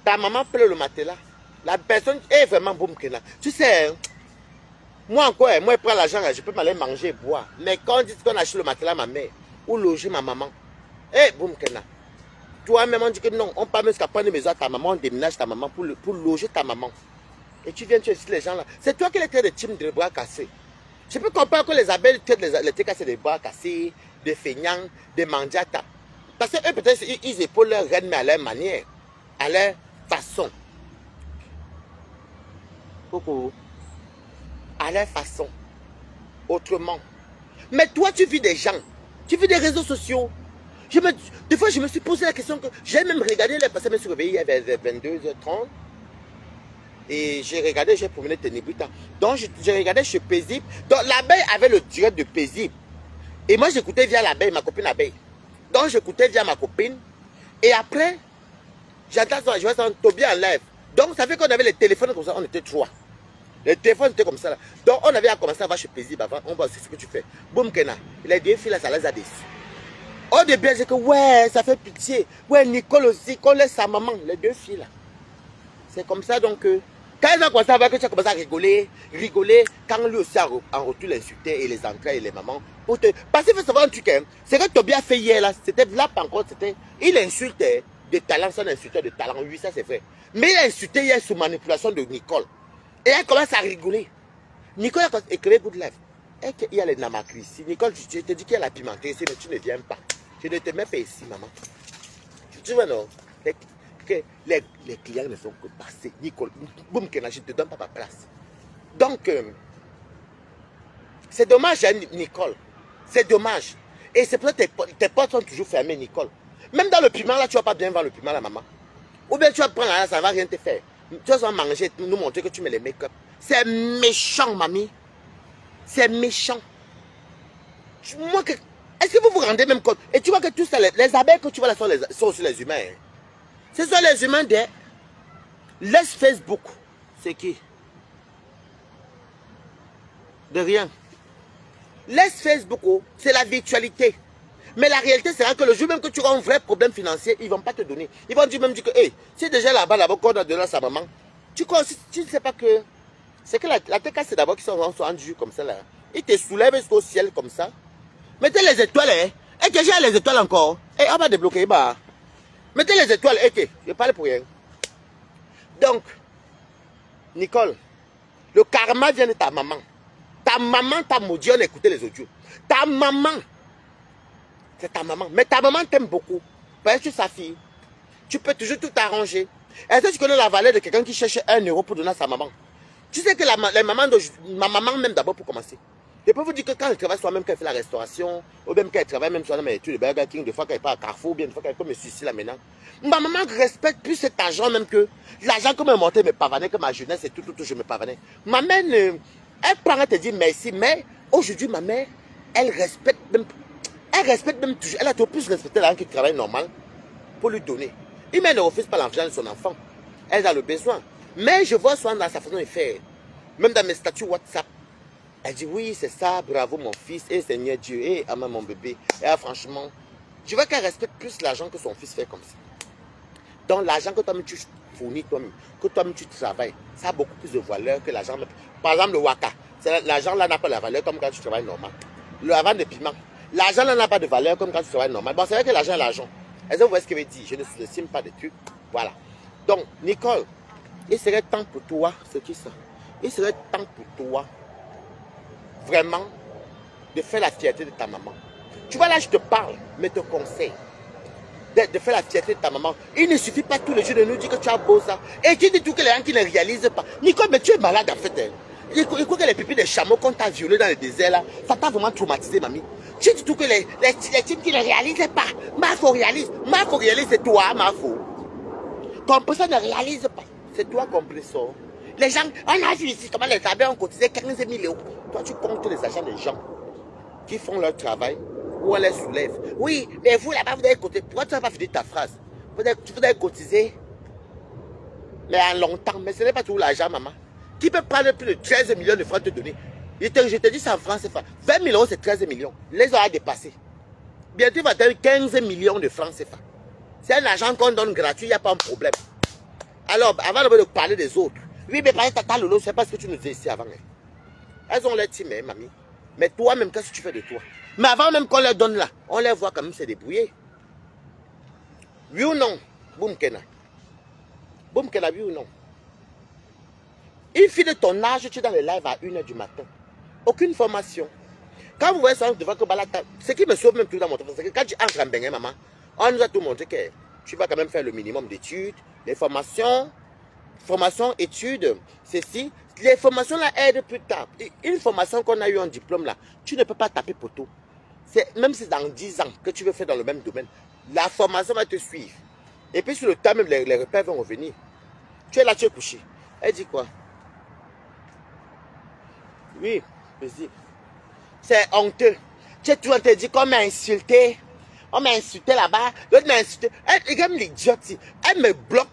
Ta maman pleure le matelas. La personne est vraiment boum. Tu sais, moi encore, moi je prends l'argent, je peux m'aller manger et boire. Mais quand on dit qu'on achète le matelas à ma mère, ou loger ma maman, boum. Toi-même, on dit que non, on parle même qu'à prendre une maison à ta maman, on déménage ta maman pour loger ta maman. Et tu viens, tu incites les gens là. C'est toi qui les traites de team de bras cassés. Je peux comprendre que les abeilles traitent les cassés des bras cassés, des feignants, des mandiatas. Parce qu'eux, peut-être, ils épaulent leur reine, mais à leur manière, à leur façon. Coucou. À leur façon. Autrement. Mais toi, tu vis des gens. Tu vis des réseaux sociaux. Des fois, je me suis posé la question que j'ai même regardé, parce que je me suis réveillé vers 22h30. Et j'ai regardé, j'ai promené Ténébrita. Donc, j'ai regardé chez Paisible. Donc, l'abeille avait le direct de Paisible. Et moi, j'écoutais via l'abeille, ma copine abeille. Donc, j'écoutais via ma copine. Et après, j'entends ça, je vois ça, Tobias en live. Donc, ça fait qu'on avait les téléphones comme ça, on était 3. Les téléphones étaient comme ça. Là. Donc, on avait commencé à voir chez Paisible avant. On voit ce que tu fais. Boum, Kena. Il a deux filles là, ça les a déçus. Au début, j'ai dit que ouais, ça fait pitié. Ouais, Nicole aussi, qu'on laisse sa maman, les 2 filles là. C'est comme ça donc. Quand ils ont commencé à voir que tu as commencé à rigoler, quand lui aussi en retour l'insultait et les entrailles et les mamans. Parce qu'il faut savoir un truc, hein, c'est que Tobias fait hier là, c'était là encore, il insultait des talents, c'est un insulteur de talent, oui, ça c'est vrai. Mais il a insulté hier sous manipulation de Nicole. Et elle commence à rigoler. Nicole a écrit Good Life. Et qu'il y a les namakris ici. Nicole, je te dis qu'il y a la pimenterie ici, mais tu ne viens pas. Je ne te mets pas ici, maman. Tu vois, non? Les clients ne sont que passés. Nicole, boum, je ne te donne pas ma place. Donc, c'est dommage, hein, Nicole. C'est dommage. Et c'est pour ça que tes portes sont toujours fermées, Nicole. Même dans le piment, là, tu ne vas pas bien voir le piment, là, maman. Ou bien tu vas prendre là, ça ne va rien te faire. Tu vas manger, nous montrer que tu mets les make-up. C'est méchant, mamie. C'est méchant. Est-ce que vous vous rendez même compte? Et tu vois que tout ça, les abeilles que tu vois là sont aussi les humains. Hein. Ce sont les humains de laisse Facebook. C'est qui? De rien. Laisse Facebook, oh, c'est la virtualité. Mais la réalité, c'est que le jour même que tu auras un vrai problème financier, ils ne vont pas te donner. Ils vont même dire que, hey, c'est déjà là-bas, qu'on a donné à sa maman. Tu ne sais pas que... C'est que la tête c'est d'abord qu'ils sont rendus comme ça là. Ils te soulèvent jusqu'au ciel comme ça. Mettez les étoiles, hein. Et que j'ai les étoiles encore. Et on va débloquer, bah. Mettez les étoiles, ok, je parle pour rien. Donc, Nicole, le karma vient de ta maman. Ta maman t'a maudit, on a écouté les audios. Ta maman, c'est ta maman. Mais ta maman t'aime beaucoup. Parce que tu es sa fille. Tu peux toujours tout arranger. Est-ce que tu connais la valeur de quelqu'un qui cherche 1 euro pour donner à sa maman? Tu sais que ma maman même d'abord pour commencer. Je peux vous dire que quand elle travaille soi-même, quand elle fait la restauration, ou même quand elle travaille même soi-même, elle tue le Burger King, des fois quand elle part à Carrefour, ou bien des fois quand elle peut me suicider là maintenant. Ma maman respecte plus cet argent même que l'argent que me montait me pavanait, que ma jeunesse et tout, je me pavanais. Ma mère, elle prend, elle te dit merci, mais aujourd'hui, ma mère, elle respecte même toujours, elle a toujours plus respecté l'argent qui travaille normal pour lui donner. Il ne refuse pas l'argent de son enfant. Elle a le besoin. Mais je vois souvent dans sa façon de faire, même dans mes statuts WhatsApp, elle dit oui, c'est ça, bravo mon fils, et Seigneur Dieu, et amen mon bébé. Et franchement, je vois qu'elle respecte plus l'argent que son fils fait comme ça. Donc l'argent que toi-même tu fournis, toi-même, que toi-même tu travailles, ça a beaucoup plus de valeur que l'argent. Par exemple, le waka, l'argent là n'a pas la valeur comme quand tu travailles normal. Le avant de piment, l'argent là n'a pas de valeur comme quand tu travailles normal. Bon, c'est vrai que l'argent est l'argent. Est-ce que vous voyez ce que je veux dire? Je ne sous-estime pas des trucs. Voilà. Donc, Nicole, il serait temps pour toi, c'est qui ça? Il serait temps pour toi, vraiment, de faire la fierté de ta maman. Tu vois là, je te parle, mais te conseille de faire la fierté de ta maman. Il ne suffit pas tous les jours de nous dire que tu as beau ça. Et tu dis tout que les gens qui ne réalisent pas. Nicole, mais tu es malade en fait. Hein. Il faut que les pipis des chameaux qu'on t'a violé dans le désert là, ça t'a vraiment traumatisé, mamie. Tu dis tout que les types qui ne réalisent pas. Mafo réalise. Mafo réalise, c'est toi, Mafo. Ton personne ne réalise pas. C'est toi, compresseur. Les gens, on a vu ici comment les abeilles ont cotisé 15 000 euros. Toi, tu comptes les agents des gens qui font leur travail ou on les soulève. Oui, mais vous là-bas, vous devez cotiser. Pourquoi tu n'as pas fini ta phrase? Vous devez cotiser, mais en longtemps. Mais ce n'est pas tout l'argent, maman. Qui peut prendre plus de 13 millions de francs te donner? Je te dis ça en France, 20 000 euros, c'est 13 millions. Les aura dépassé. Bientôt, il va te donner 15 millions de francs CFA. C'est un argent qu'on donne gratuit, il n'y a pas un problème. Alors, avant de parler des autres, oui, mais par exemple, Tata Lolo, c'est pas ce que tu nous disais ici avant. Elles ont leur team, mamie. Mais toi-même, qu'est-ce que tu fais de toi? Mais avant même qu'on leur donne là, on les voit quand même se débrouiller. Oui ou non? Boum Kena. Boum Kena, oui ou non? Une fille de ton âge, tu es dans le live à 1h du matin. Aucune formation. Quand vous voyez ça devant que Balata, ce qui me sauve même tout dans mon temps, c'est que quand tu entres en Bénin, maman, on nous a tout montré que tu vas quand même faire le minimum d'études, les formations, études, ceci. Les formations là aident plus tard. Une formation qu'on a eu en diplôme là, tu ne peux pas taper poteau. Même si c'est dans 10 ans que tu veux faire dans le même domaine, la formation va te suivre. Et puis sur le temps même, les repères vont revenir. Tu es là, tu es couché. Elle dit quoi? Oui, vas-y. C'est honteux. Tu es toujours te dire qu'on m'a insulté. On m'a insulté là-bas. L'autre m'a insulté. Elle est l'idiote. Elle me bloque.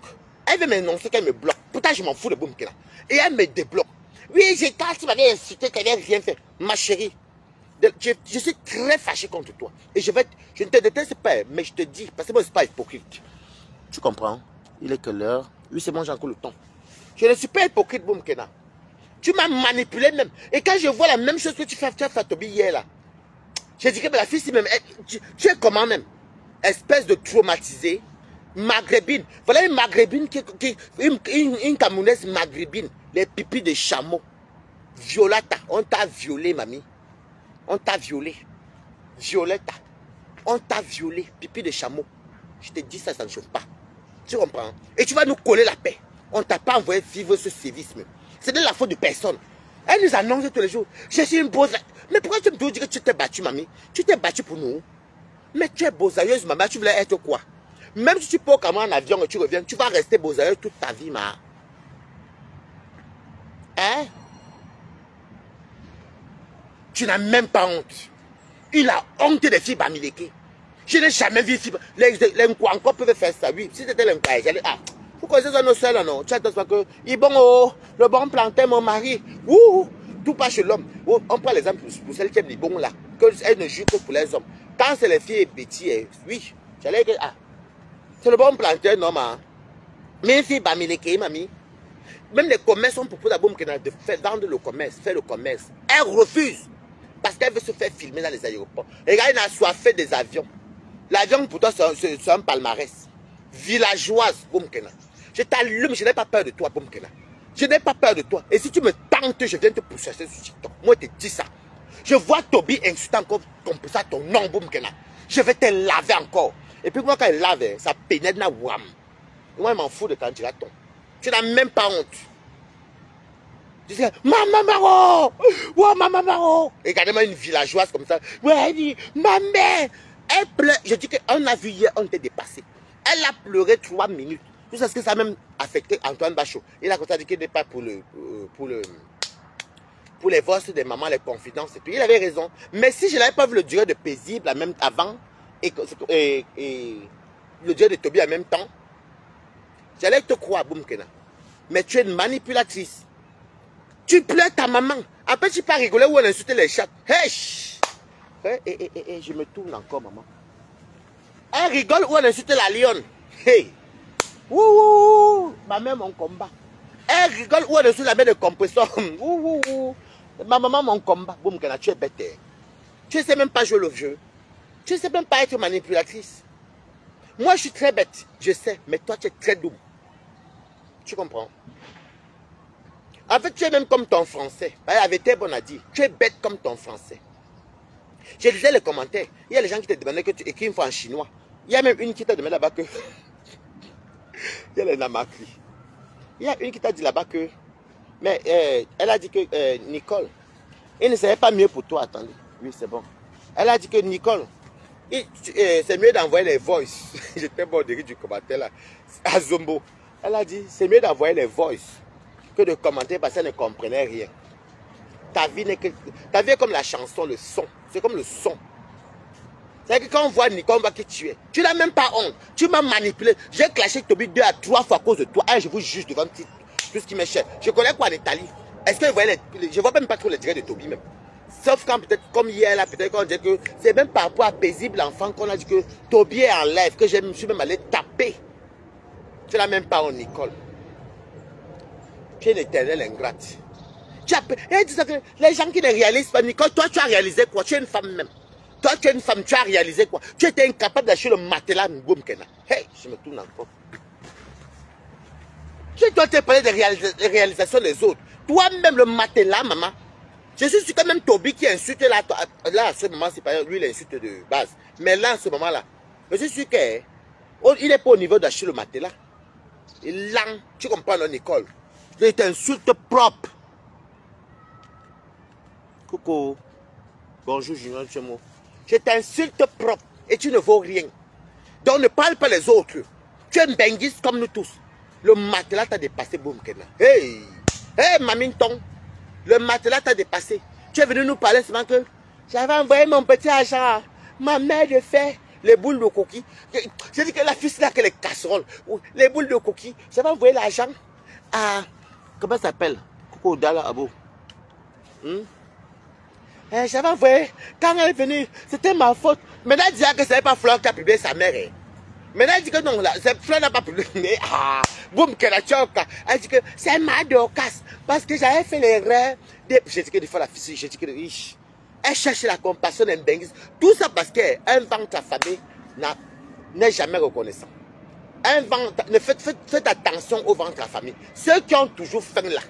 Elle veut m'annoncer qu'elle me bloque. Pourtant, je m'en fous de Boum Kena. Et elle me débloque. Oui, quand tu m'avais insulté, tu n'avais rien fait. Ma chérie, je suis très fâché contre toi. Et je ne te déteste pas, mais je te dis, parce que moi, je ne suis pas hypocrite. Tu comprends? Il est que l'heure. Oui, c'est bon, j'ai encore le temps. Je ne suis pas hypocrite, Boum Kena. Tu m'as manipulé même. Et quand je vois la même chose que tu as fait à Toby hier là, je dis que la fille, si même, tu es comment même? Espèce de traumatisée, maghrébine. Voilà une maghrébine, une Camerounaise maghrébine, les pipis de chameau. Violetta, on t'a violé, mamie. On t'a violé. Violetta, on t'a violé, pipi de chameau. Je te dis ça, ça ne chauffe pas. Tu comprends? Et tu vas nous coller la paix. On ne t'a pas envoyé vivre ce sévisme. C'est de la faute de personne. Elle nous annonce tous les jours. Je suis une beau. Mais pourquoi tu me dis que tu t'es battue, mamie? Tu t'es battue pour nous. Mais tu es beausailleuse, maman. Tu voulais être quoi? Même si tu pars comme en avion et tu reviens, tu vas rester beausailleuse toute ta vie, ma. Hein? Tu n'as même pas honte. Il a honte des filles bamileke. Je n'ai jamais vu les encore peuvent faire ça. Oui, si c'était l'enquête, j'allais. Ah. Pourquoi c'est ça nos seuls, non? Tu attends que. Le bon plantain, mon mari. Ouh, tout passe chez l'homme. On prend l'exemple pour celle qui aime les bons là. Elle ne joue que pour les hommes. Quand c'est les filles petites, oui. J'allais que. Ah. C'est le bon plantain, non, ma. Mais une fille bamileke, mamie. Même les commerces ont proposé à Boum Kena de vendre le commerce, faire le commerce. Elle refuse. Parce qu'elle veut se faire filmer dans les aéroports. Regarde, elle a assoiffé des avions. L'avion, pour toi, c'est un palmarès. Villageoise, Boum Kena. Je t'allume, je n'ai pas peur de toi, Boum Kena. Je n'ai pas peur de toi. Et si tu me tentes, je viens te pousser sur TikTok. Moi, je te dis ça. Je vois Toby insultant encore comme ça ton nom, Boum Kena. Je vais te laver encore. Et puis moi, quand elle lave, ça pénètre na wam. Moi, je m'en fous de quand tu raton. Tu n'as même pas honte. Tu dis, Maman Maro! Oh, Maman Maro! Et regardez-moi une villageoise comme ça. Ouais, elle dit, ma mère! Elle pleure. Je dis qu'on a vu hier, on était dépassé. Elle a pleuré 3 minutes. Tout ça, que ça a même affecté Antoine Bachot. Il a dit qu'il n'est pas pour les voces des mamans, les confidences et tout. Il avait raison. Mais si je n'avais pas vu le durée de paisible même avant et le durée de Toby en même temps, j'allais te croire, Boum Kena. Mais tu es une manipulatrice. Tu pleures ta maman. Après, tu pas rigoler ou on insulter les chats. Hey! Je me tourne encore, maman. Elle rigole ou on insulte la lionne. Hey! Ouh! Ma mère, mon combat. Elle rigole ou on insulte la mère de compresseur. Ouh! Ma maman, mon combat. Boum Kena, tu es bête. Tu ne sais même pas jouer le jeu. Tu ne sais même pas être manipulatrice. Moi, je suis très bête. Je sais. Mais toi, tu es très double. Tu comprends? En fait, tu es même comme ton français. Avec tes bon à dire. Tu es bête comme ton français. Je lisais les commentaires. Il y a les gens qui te demandaient que tu écris une fois en chinois. Il y a même une qui t'a demandé là-bas que... Il y a les namakri. Il y a une qui t'a dit là-bas que... Mais elle a dit que Nicole, il ne serait pas mieux pour toi. Attendez. Oui, c'est bon. Elle a dit que Nicole, c'est mieux d'envoyer les voices. J'étais bon de rire du commentaire là. À Zombo. Elle a dit, c'est mieux d'envoyer les voices que de commenter parce qu'elle ne comprenait rien. Ta vie est comme la chanson, le son. C'est comme le son. C'est-à-dire que quand on voit Nicole, on voit que tu es. Tu n'as même pas honte. Tu m'as manipulé. J'ai clashé Toby 2 à 3 fois à cause de toi. Je vous juge devant tout ce qui m'est cher. Je connais quoi en Italie. Est-ce que vous voyez je vois même pas trop les directs de Toby même. Sauf quand peut-être, comme hier là, peut-être qu'on dit que c'est même par rapport à Paisible Enfant qu'on a dit que Toby est en live, que je me suis même allé taper. Tu n'as même pas en Nicole. Tu es une éternelle ingrate. Les gens qui ne réalisent pas, Nicole, toi tu as réalisé quoi? Tu es une femme même. Toi tu es une femme, tu as réalisé quoi? Tu étais incapable d'acheter le matelas Boum Kena. Hey, je me tourne encore. Je dois te parler des réalisations des autres. Toi-même le matelas, maman. Je suis sûr que même Toby qui insulte là, à ce moment, c'est pas lui l'insulte de base. Mais là, en ce moment-là, je suis sûr qu'il n'est pas au niveau d'acheter le matelas. Il là, tu comprends, non, Nicole? Je t'insulte propre. Coucou. Bonjour, Junior Chemo. Je t'insulte propre et tu ne vaux rien. Donc ne parle pas les autres. Tu es un benguiste comme nous tous. Le matelas t'a dépassé, Boum Kena. Hey! Hey, Maminton! Le matelas t'a dépassé. Tu es venu nous parler seulement que j'avais envoyé mon petit argent. Ma mère de fait les boules de coquille. J'ai dit que la fille là que les casseroles. Les boules de coquille. J'avais envoyé l'argent à. Comment ça s'appelle? Coucou Dala Abou. J'avais envoyé. Quand elle est venue, c'était ma faute. Maintenant, elle disait que ce n'est pas Fleur qui a publié sa mère. Hein. Maintenant, elle dit que non, Fleur n'a pas publié. Ah, boum, qu'elle a choqué. Elle dit que c'est ma Dorcas. Parce que j'avais fait l'erreur. J'ai dit que des fois la fille, j'ai dit que elle cherche la compassion d'un benguiste. Tout ça parce qu'un ventre affamé n'est jamais reconnaissant. Un ventre, faites attention au ventre affamé. Ceux qui ont toujours faim là,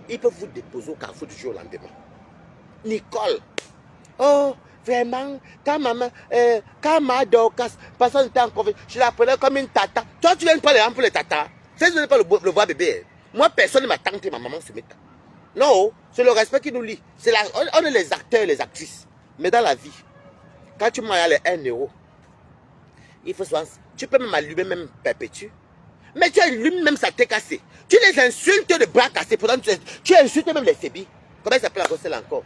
ils peuvent vous déposer au carrefour du jour au lendemain. Nicole. Oh, vraiment, quand ma Dorcas, personne n'était encore, je la prenais comme une tata. Toi, tu viens pas les pour les tatas. Tu ne pas le voir bébé. Moi, personne ne m'a tenté, ma maman se met. Non, c'est le respect qui nous lie. On est les acteurs et les actrices. Mais dans la vie, quand tu m'as les 1 euro, il faut souvent, tu peux même allumer, même perpétuer. Mais tu allumes même ça t'est cassé. Tu les insultes de bras cassés. Pourtant, tu insultes même les fébis. Comment il s'appelle encore celle encore?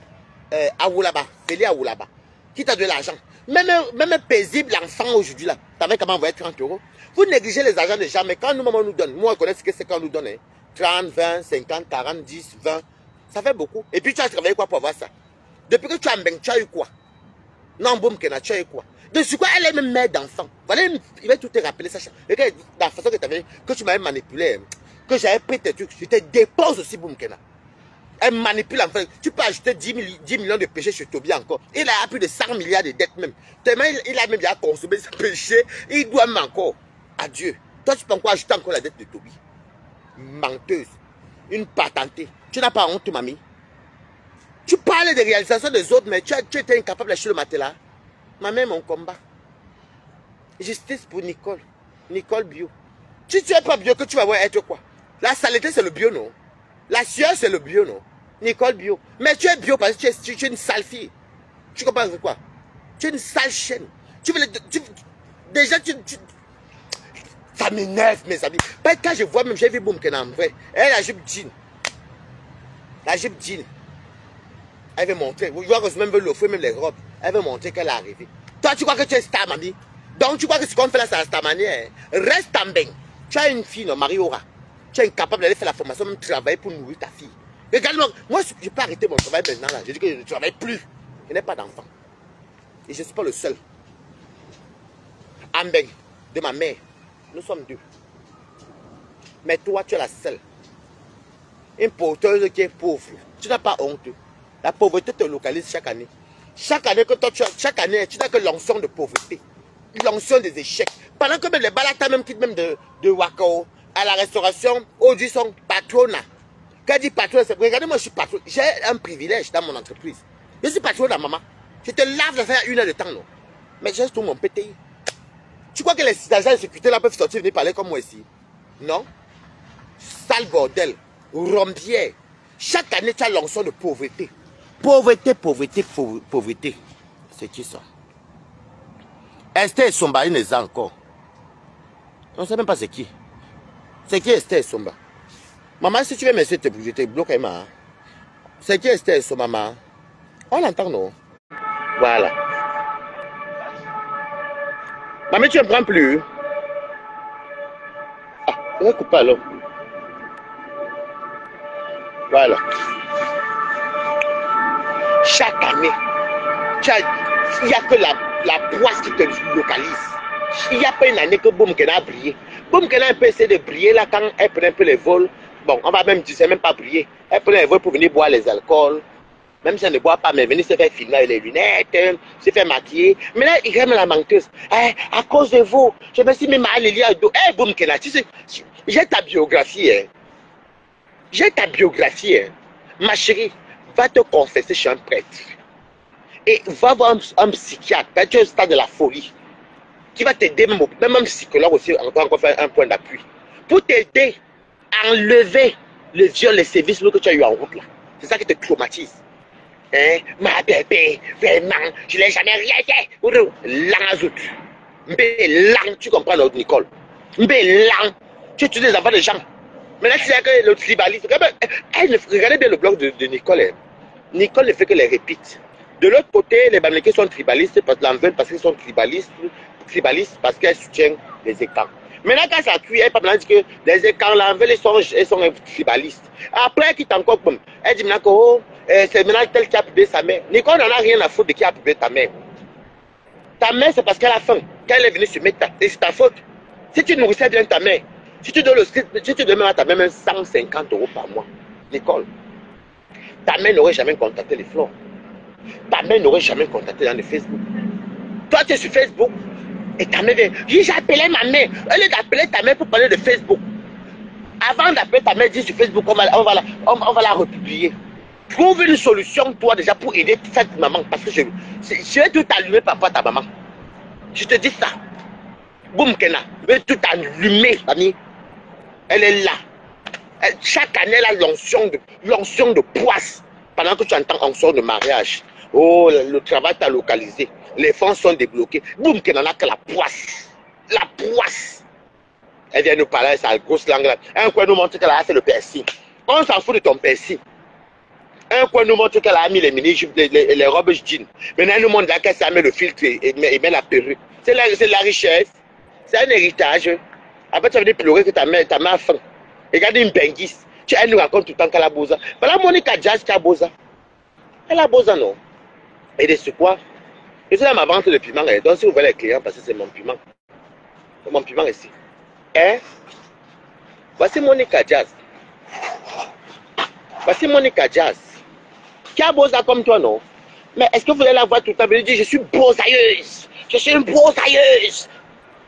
Aoulaba, Félix Aoulaba, qui t'a donné l'argent. Même paisible enfant aujourd'hui là, t'avais comment envoyer 30 euros. Vous négligez les argents des gens, mais quand nous, maman nous donne, moi on connaît ce que c'est quand on nous donne. Hein. 30, 20, 50, 40, 10, 20, ça fait beaucoup. Et puis tu as travaillé quoi pour avoir ça? Depuis que tu as un tu as eu quoi? Non, Boum Kena, tu as eu quoi? De ce quoi elle est même mère d'enfant. Voilà, il va tout te rappeler ça. Regarde la façon que tu m'avais manipulé, que j'avais pris tes trucs, je te dépose aussi Boum Kena. Elle manipule l'enfant. Tu peux ajouter 10 millions de péchés chez Toby encore. Il a plus de 100 milliards de dettes même. Tellement il a même déjà consommé ses péchés. Il doit même encore. Adieu. Toi, tu peux encore ajouter encore la dette de Toby. Menteuse. Une patentée. Tu n'as pas honte, mamie. Tu parles des réalisations des autres, mais tu étais incapable d'acheter le matelas. Ma mère, mon combat. Justice pour Nicole. Nicole Bio. Si tu n'es pas bio, que tu vas voir être quoi? La saleté, c'est le bio, non? La sueur, c'est le bio, non? Nicole Bio. Mais tu es bio parce que tu es une sale fille. Tu comprends quoi? Tu es une sale chienne. Déjà, ça m'énerve, mes amis. Parce que quand je vois même, j'ai vu Boum Kena en vrai. Elle, la jupe jean. La jupe jean. Elle veut montrer. Vous voyez que même veut l'offrir, même les robes. Elle veut montrer qu'elle est arrivée. Toi, tu crois que tu es star, mamie? Donc, tu crois que ce qu'on fait là, c'est à ta manière. Reste en bain. Tu as une fille, non, Marie-Aura. Tu es incapable d'aller faire la formation, même travailler pour nourrir ta fille. Regarde-moi, moi, je peux arrêter mon travail maintenant là. Je dis que je ne travaille plus. Je n'ai pas d'enfant. Et je ne suis pas le seul. Amben, de ma mère, nous sommes deux. Mais toi, tu es la seule. Une porteuse qui est pauvre. Tu n'as pas honte. La pauvreté te localise chaque année. Chaque année que toi, chaque année, tu n'as que l'onction de pauvreté. L'onction des échecs. Pendant que même les balatas même quittent même de Wakao à la restauration, aujourd'hui sont patronat. Quand je dis patronat, c'est regardez, moi je suis patron. J'ai un privilège dans mon entreprise. Je suis patronat, maman. Je te lave la faire 1 heure de temps, non? Mais j'ai tout mon PTI. Tu crois que les agents de sécurité là peuvent sortir venir parler comme moi ici? Non? Sale bordel. Rombière. Chaque année, tu as l'onction de pauvreté. Pauvreté, pauvreté, pauvreté. C'est qui ça? Esther Somba, il n'est encore. On ne sait même pas c'est qui. C'est qui Esther Somba? Maman, si tu veux m'essayer de te bloquer, maman. C'est qui Esther Somba, maman? On l'entend, non? Voilà. Maman, tu ne prends plus. Ah, on va couper alors. Voilà. Chaque année, il n'y a que la poisse qui te localise. Il n'y a pas une année que Boumkena a brillé. Boumkena a un peu essayé de briller là quand elle prenait un peu les vols. Bon, on va même dire, c'est même pas briller. Elle prenait les vols pour venir boire les alcools. Même si elle ne boit pas, mais venir se faire filmer avec les lunettes, se faire maquiller. Mais là, il aime la menteuse. À cause de vous, je me suis mis mal lié à dos. Boumkena, tu sais, j'ai ta biographie. Hein. J'ai ta biographie. Hein. Ma chérie, va te confesser chez un prêtre. Et va voir un psychiatre, tu es au stade de la folie, qui va t'aider, même un psychologue aussi, encore faire un point d'appui, pour t'aider à enlever le viol, les sévices que tu as eu en route là. C'est ça qui te traumatise. Hein? Ma bébé, vraiment, je n'ai jamais rien fait. Langazout. Lang, tu comprends, Nicole. Lang, tu tues des enfants de gens. Maintenant, tu sais que le tribalisme, regardez bien le blog de Nicole. Hein. Nicole ne fait que les répite. De l'autre côté, les Bamileke sont tribalistes parce qu'ils sont tribalistes parce qu'elles soutiennent les écrans. Maintenant, quand ça cuit, elle parle que les écrans, elles sont tribalistes. Après, qui t'encore, elle dit maintenant que oh, c'est maintenant tel qui a publié sa mère. Nicole n'en a rien à foutre de qui a publié ta mère. Ta mère, c'est parce qu'elle a faim. Quand elle est venue se mettre, c'est ta faute. Si tu nourrissais bien ta mère, si tu donnes à ta mère même 150 € par mois, Nicole, ta mère n'aurait jamais contacté les fleurs. Ta mère n'aurait jamais contacté dans le Facebook. Toi, tu es sur Facebook et ta mère vient. J'ai appelé ma mère. Au lieu d'appeler ta mère pour parler de Facebook, avant d'appeler ta mère, dis sur Facebook, on va la republier. Trouve une solution, toi, déjà, pour aider cette maman. Parce que je vais tout allumer, papa, ta maman. Je te dis ça. Boumkena, je vais tout allumer, ami. Elle est là. Chaque année, elle a l'onction de poisse. Pendant que tu entends onction de mariage. Oh, le travail t'a localisé. Les fonds sont débloqués. Boum, qu'elle n'en a que la poisse. La poisse. Elle vient nous parler avec sa grosse langue là. Un coin nous montre qu'elle a fait le persil. On s'en fout de ton persil. Un coin nous montre qu'elle a mis les mini-jupes, les robes jeans. Maintenant, elle nous montre là qu'elle s'est mis le filtre et met la perruque. C'est la richesse. C'est un héritage. Après, tu vas venir pleurer que ta mère a faim. Regarde une benguisse. Elle nous raconte tout le temps qu'elle a Boza. Voilà Monica Jazz qui a Boza. Elle a Boza, non? Et de ce quoi? Je suis dans ma vente de piment. Donc, si vous voulez les clients, parce que c'est mon piment. C'est mon piment ici. Hein? Voici Monica Jazz. Voici Monica Jazz. Qui a Boza comme toi, non? Mais est-ce que vous allez la voir tout le temps? Elle dit, je suis bozailleuse. Je suis une bozailleuse.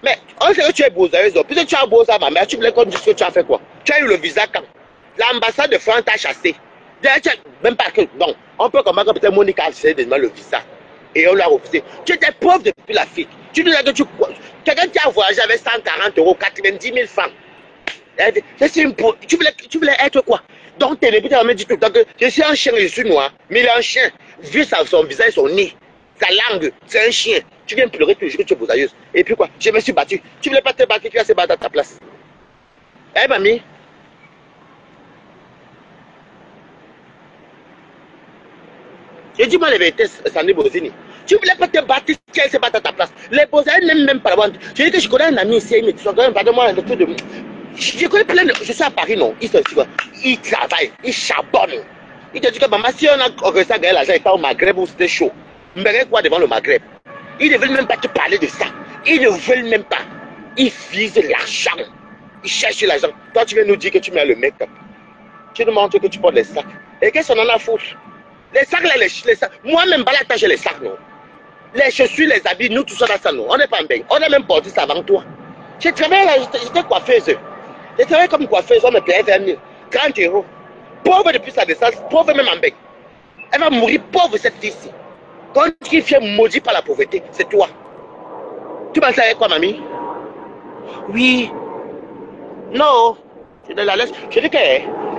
Mais on sait que tu es bozailleuse. Puisque tu as Boza, ma mère, tu voulais qu'on dise que tu as fait quoi? Tu as eu le visa quand? L'ambassade de France t'a chassé. Même pas que. Non. On peut comprendre que peut-être Monica a essayé de demander le visa. Et on l'a refusé. Tu étais pauvre depuis l'Afrique. Tu disais que quelqu'un qui a voyagé avec 140 €, 90 000 francs. Tu voulais être quoi? Donc, tes députés m'ont dit tout le temps que je suis un chien, je suis noir. Mais il est un chien. Vu son visage, son nez, sa langue, c'est un chien. Tu viens pleurer toujours que tu es bozailleuse. Et puis quoi? Je me suis battu. Tu voulais pas te battre, tu vas se battre à ta place. Eh, mamie? Et dis-moi la vérité, Sandy Bozini. Tu voulais pas te battre, qu'elle se batte à ta place. Les Bozini n'aiment même pas la vente. Je dis que je connais un ami ici, il me dit, pardonne-moi, le truc de. Je connais plein de. Je suis à Paris, non. Il travaille, il charbonne. Il te dit que maman, si on a organisé à gagner l'argent et pas au Maghreb où c'était chaud, on verrait quoi devant le Maghreb? Ils ne veulent même pas te parler de ça. Ils ne veulent même pas. Ils visent l'argent. Ils cherchent l'argent. Toi, tu viens nous dire que tu mets le make-up. Tu nous montres que tu portes les sacs. Et qu'est-ce qu'on en a à foutre? Les sacs, là, les sacs. Moi-même, balata, j'ai les sacs, non. Les chaussures, les habits, nous, tout ça, dans ça, non. On n'est pas en bain. On a même porté ça avant toi. J'ai travaillé là, j'étais coiffeuse. J'ai travaillé comme coiffeuse, on me payait 20 000, 30 €. Pauvre depuis sa naissance, pauvre même en bain. Elle va mourir pauvre, cette fille-ci. Quand tu es maudit par la pauvreté, c'est toi. Tu penses avec quoi, mamie? Oui. Non. Je ne la laisse. Je dis que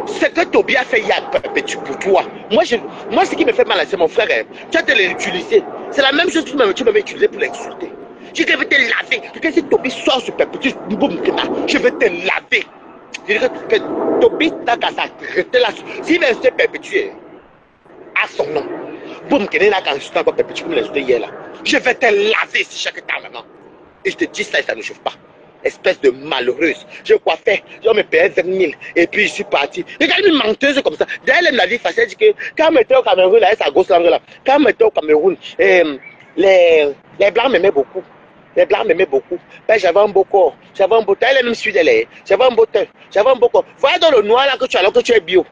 ce que Toby a fait hier, petit pour toi. Moi, ce qui me fait mal, c'est mon frère. Hein. Tu as te l'utiliser. C'est la même chose que tu m'avais utilisé pour l'insulter. Je dis que je vais te laver. Je dis que si Toby sort sur petit, je vais te laver. Je dis que Toby t'a qu'à s'arrêter là. S'il veut se perpétuer à son nom, boum, qu'il n'a qu'à insulter encore perpétuer comme l'insulter hier là. Je vais te laver si chaque temps maintenant. Et je te dis ça et ça ne chauffe pas. Espèce de malheureuse. Je coiffais, je me payais 20 000 et puis je suis parti. Regarde une menteuse comme ça. D'ailleurs, elle m'a dit facile, elle dit que quand on était au Cameroun, là, sa grosse langue là, quand on était au Cameroun, les Blancs m'aimaient beaucoup. Les Blancs m'aimaient beaucoup. Ben, j'avais un beau corps, j'avais un beau teint, elle est même suite d'elle, j'avais un beau teint, j'avais un beau corps. Voilà dans le noir là que tu as, alors que tu es bio.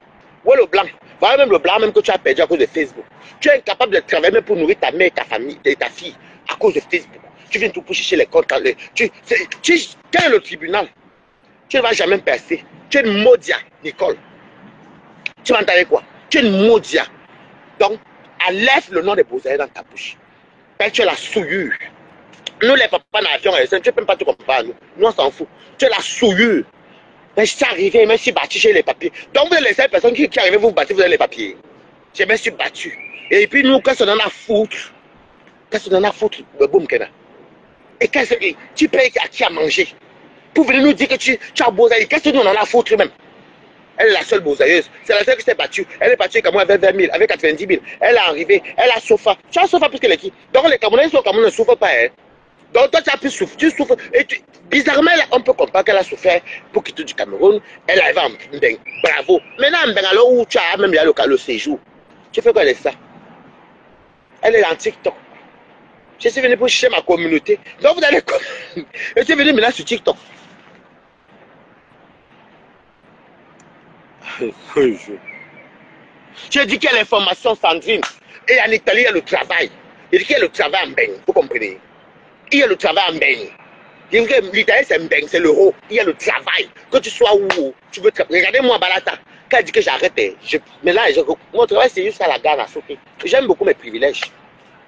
Où est le blanc? Voilà même le blanc même que tu as perdu à cause de Facebook. Tu es incapable de travailler même pour nourrir ta mère et ta famille, et ta fille à cause de Facebook. Tu viens tout pour chercher les comptes. Quel est le tribunal? Tu ne vas jamais percer. Tu es une maudia, Nicole. Tu m'entendais quoi? Tu es une maudia. Donc, enlève le nom de Bozaï dans ta bouche. Ben, tu es la souillure. Nous, les papas en avion, tu ne peux même pas te comparer à nous. Nous, on s'en fout. Tu es la souillure. Mais je suis arrivé, je me suis battu chez les papiers. Donc, vous êtes les seules personnes qui arrivent, vous battez, vous avez les papiers. Je me suis battu. Et puis, nous, qu'est-ce qu'on en a foutre? Qu'est-ce qu'on en a foutre? Boum, Kena. Et qu'est-ce que tu payes à qui à manger? Pour venir nous dire que tu as Bozaï. Qu'est-ce que nous, on en a foutre même? Elle est la seule bozailleuse. C'est la seule qui s'est battue. Elle est battue comme moi avec 20 000, avec 90 000. Elle est arrivée, elle a Sofa. Tu as Sofa plus que l'équipe. Donc, les Camerounais au Cameroun ne souffrent pas. Hein. Donc, toi, tu as pu souffrir. Tu souffres. Et bizarrement, on peut comprendre qu'elle a souffert pour quitter du Cameroun. Elle arrive en Mbeng. Bravo. Maintenant, en Mbeng, alors où tu as même le séjour, tu fais quoi de ça? Elle est en TikTok. Je suis venu pour chercher ma communauté. Donc, vous allez. Je suis venu maintenant sur TikTok. J'ai dit qu'il y a l'information, Sandrine. Et en Italie, il y a le travail. Il dit qu'il y a le travail en Mbeng. Vous comprenez? Il y a le travail en Mbeng. L'Italie, c'est Mbeng, c'est l'euro. Il y a le travail. Que tu sois où tu veux travailler. Regardez-moi, Balata. Quand elle dit que j'arrête, mais là, mon travail, c'est juste à la gare à sauter. J'aime beaucoup mes privilèges.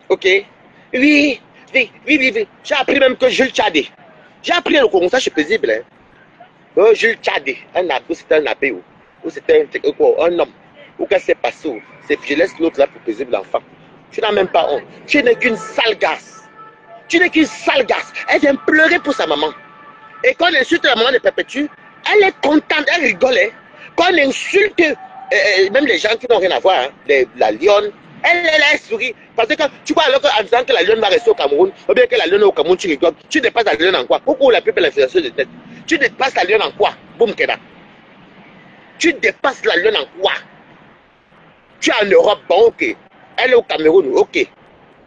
Ok? Oui. J'ai appris même que Jules Tchadé. J'ai appris le Congo, ça, c'est paisible. Hein? Jules Tchadé, c'était un abbé. Ou c'était un homme. Ou qu'est-ce qui s'est passé? Je laisse l'autre là pour paisible l'enfant. Tu n'as même pas honte. Tu n'es qu'une sale gasse. Tu n'es qu'une sale gasse. Elle vient pleurer pour sa maman. Et quand on insulte la maman de Perpétue, elle est contente, elle rigole. Hein. Quand on insulte même les gens qui n'ont rien à voir, hein, la lionne, elle sourit. Parce que tu vois, alors en disant que la lionne va rester au Cameroun, ou bien que la lionne est au Cameroun, tu rigoles, tu dépasses la lionne en quoi? Pourquoi la plus belle influenceuse de tête? Tu dépasses la lionne en quoi? Boum, Keda. Tu dépasses la lionne en quoi? Tu es en Europe, bon, ok. Elle est au Cameroun, ok.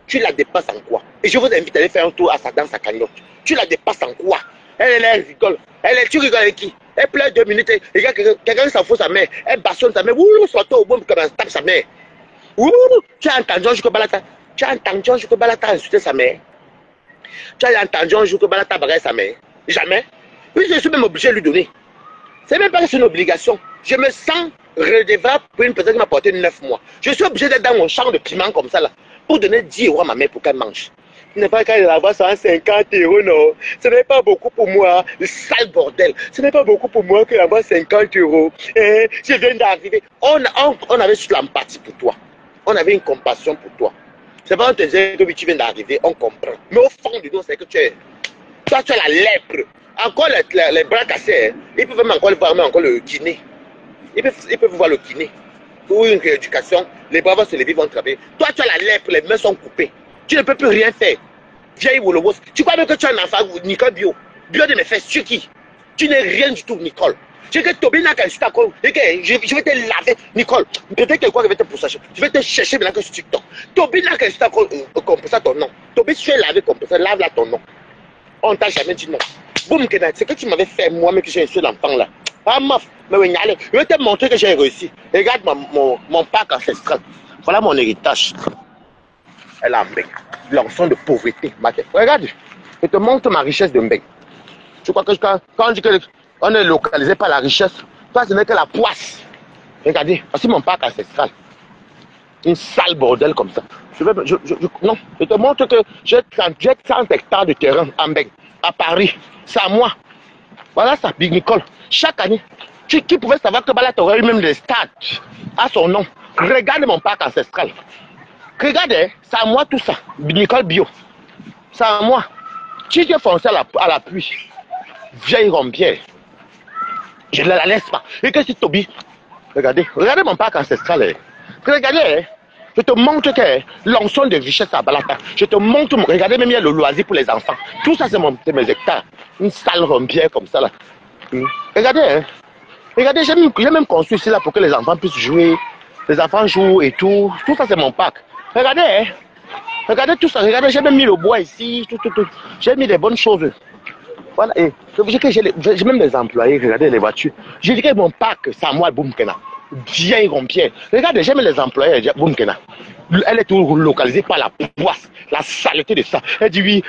Tu la dépasses en quoi? Et je vous invite à aller faire un tour dans sa cagnotte. Tu la dépasses en quoi? Elle rigole. Tu rigoles avec qui? Elle pleure 2 minutes. Et quelqu'un s'en fout sa mère. Elle bastonne sa mère. Ouh, soit au bon comme elle tape sa mère. Ouh, tu as entendu un jour que Balata. Tu as entendu un jour que Balata a insulté sa mère. Tu as entendu un jour que Balata barrait sa mère. Jamais. Puis je suis même obligé de lui donner. C'est même pas que c'est une obligation. Je me sens redevable pour une personne qui m'a porté 9 mois. Je suis obligé d'être dans mon champ de piment comme ça là. Pour donner 10 € à ma mère pour qu'elle mange. Ce n'est pas qu'elle avoir 150 €, non. Ce n'est pas beaucoup pour moi. Le sale bordel. Ce n'est pas beaucoup pour moi qu'elle avoir 50 €. Eh, je viens d'arriver. On avait juste l'empathie pour toi. On avait une compassion pour toi. C'est pas on te disait que tu viens d'arriver, on comprend. Mais au fond du dos, c'est que tu es. Toi, tu as la lèpre. Encore les bras cassés. Hein. Ils peuvent même encore le kiné. Ils peuvent voir le kiné. Pour une rééducation, les bras vont se lever, vont travailler. Toi, tu as la lèpre, les mains sont coupées. Tu ne peux plus rien faire. Vieille Wolobos. Tu crois même que tu es un enfant, Nicole Bio. Bio de mes fesses, tu qui? Tu n'es rien du tout, Nicole. Tu sais que Tobi n'a qu'à insulter encore. Je vais te laver, Nicole. Peut-être que quoi, je vais te pousser. Je vais te chercher maintenant que sur TikTok. Tobi n'a qu'à insulter encore comme ça ton nom. Tobi, tu es lavé comme ça, lave là ton nom. On ne t'a jamais dit non. Boum, c'est que tu m'avais fait moi, mais que j'ai insulté l'enfant là. Ah, meuf, mais oui, allez, je vais te montrer que j'ai réussi. Regarde mon parc ancestral. Voilà mon héritage. Elle a un bec. L'enfant de pauvreté. Regarde, je te montre ma richesse de bec. Tu crois que quand on dit qu'on est localisé par la richesse, toi, ce n'est que la poisse. Regardez, voici mon parc ancestral. Une sale bordel comme ça. Non, je te montre que j'ai 100 hectares de terrain en bec, à Paris. C'est à moi. Voilà ça, Big Nicole. Chaque année, qui pouvait savoir que Balata aurait eu même des stades à son nom. Regarde mon parc ancestral. Regardez, c'est à moi tout ça. Big Nicole Bio. C'est à moi. Qui est foncé à la pluie. Vieille rombière. Je ne la laisse pas. Et que c'est Toby. Regardez mon parc ancestral. Regardez, Je te montre que l'onction de richesse à Balata. Je te montre, regardez même il y a le loisir pour les enfants. Tout ça c'est mes hectares. Une salle rompière comme ça là. Regardez, hein. Regardez, j'ai même construit ici là pour que les enfants puissent jouer. Les enfants jouent et tout. Tout ça c'est mon parc. Regardez, hein. Regardez tout ça. Regardez, j'ai même mis le bois ici. Tout. J'ai mis des bonnes choses. Voilà. Et j'ai même des employés. Regardez les voitures. Je dirais mon parc, c'est à moi, Boumkena. Vieille rompière. Regardez, j'aime les employés, Boumkena. Elle est toujours localisée par la poisse, la saleté de ça. Elle dit oui,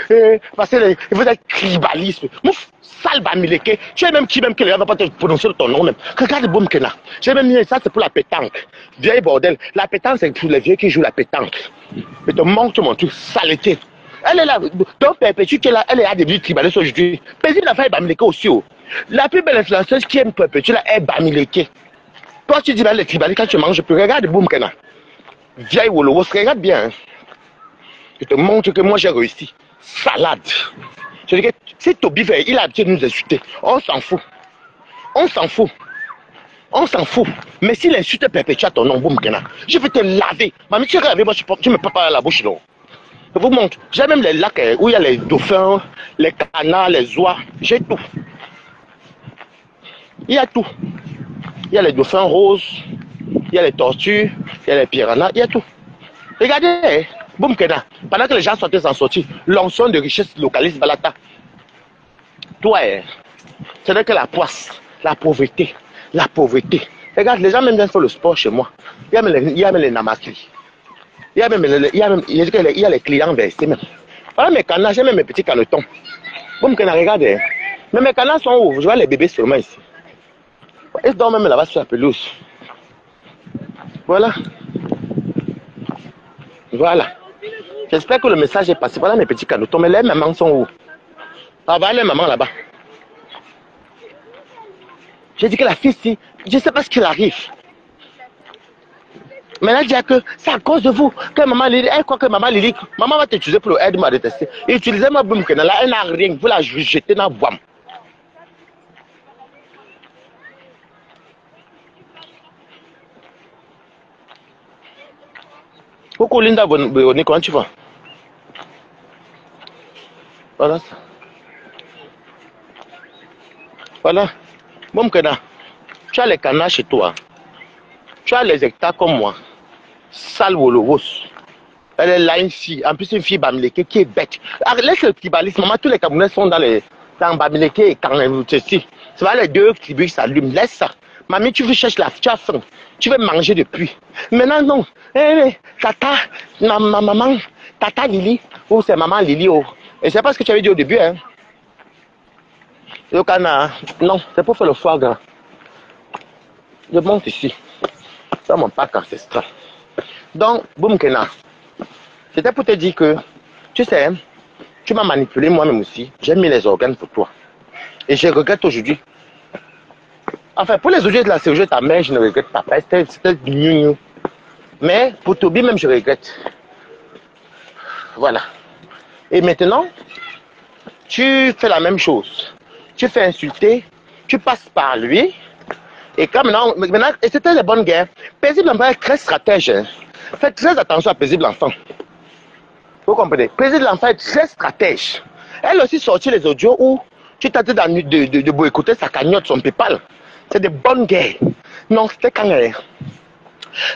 parce que vous êtes tribalisme. Mouf, sale bamileke. Tu sais même qui les gens ne vont pas te prononcer ton nom même. Regarde Boumkena. J'ai même mis ça, c'est pour la pétanque. Vieille bordel. La pétanque, c'est pour les vieux qui jouent la pétanque. Je te montre mon truc, saleté. Elle est là, donc Perpétue qui est là, elle est à des tribalistes aujourd'hui. Paisible la femme est bamileke aussi. La plus belle influenceuse qui aime Perpétue là est bamileke. Toi, tu dis, les tribalistes, quand tu manges, je peux regarder Boumkena. Vieille Wolowo, regarde bien. Hein. Je te montre que moi j'ai réussi. Salade. Je dis que si Toby fait, il a l'habitude de nous insulter. On s'en fout. On s'en fout. On s'en fout. Mais s'il insulte Perpétue à ton nom, Boumkena, je vais te laver. Mamie, tu laver, moi, tu me peux pas la bouche, non. Je vous montre. J'ai même les lacs où il y a les dauphins, les canards, les oies. J'ai tout. Il y a tout. Il y a les dauphins roses, il y a les tortues, il y a les piranhas, il y a tout. Regardez, Boumkena, pendant que les gens sont en sortir, l'onction de richesse localiste Balata. Toi, ce n'est que la poisse, la pauvreté, la pauvreté. Regarde, les gens même viennent faire le sport chez moi. Il y a même les namakis. Il y a les clients versés même. Voilà mes canards, j'ai même mes petits canetons. Boumkena, regardez. Mais mes canards sont où? Je vois les bébés seulement ici. Ils dorment même là-bas sur la pelouse. Voilà. Voilà. J'espère que le message est passé. Voilà mes petits canotons. Mais les mamans sont où? Ah, voilà les mamans là-bas. J'ai dit que la fille, si, je ne sais pas ce qu'il arrive. Mais elle dit que c'est à cause de vous que maman Lili, elle croit que maman Lili, maman va t'utiliser pour aider à détester. Utilisez ma Boumkena là, elle n'a rien. Vous la jetez dans la boîte. Coucou Linda Boni, comment tu vas? Voilà ça. Voilà. Boumkena, tu as les canards chez toi. Tu as les hectares comme moi. Sale Wolowos. Elle est là une fille. En plus une fille bamileke qui est bête. Laisse le tribalisme. Maman, tous les Camerounais sont dans bamileke et ceci. C'est pas les deux tribus qui s'allument. Laisse ça. Mamie, tu veux chercher la tu as faim. Tu veux manger depuis. Maintenant, non. Tata, ma maman, Tata Lili, ou c'est maman Lili. Oh. Et c'est pas ce que tu avais dit au début. Hein. Non, c'est pour faire le foie gras. Je monte ici. C'est mon parc ancestral. Donc, Boumkena, c'était pour te dire que, tu sais, tu m'as manipulé moi-même aussi. J'ai mis les organes pour toi. Et je regrette aujourd'hui. Enfin, pour les objets de la chirurgie de ta mère, je ne regrette pas. C'était mieux. Mais pour Toby, même, je regrette. Voilà. Et maintenant, tu fais la même chose. Tu fais insulter, tu passes par lui. Et quand maintenant, et c'était la bonne guerre. Paisible Enfant est très stratège. Hein. Faites très attention à Paisible Enfant. Vous comprenez? Paisible Enfant est très stratège. Elle aussi sortit les audios où tu t'attends de boycotter sa cagnotte, son PayPal. C'est de bonnes guerres. Non, c'était quand elle.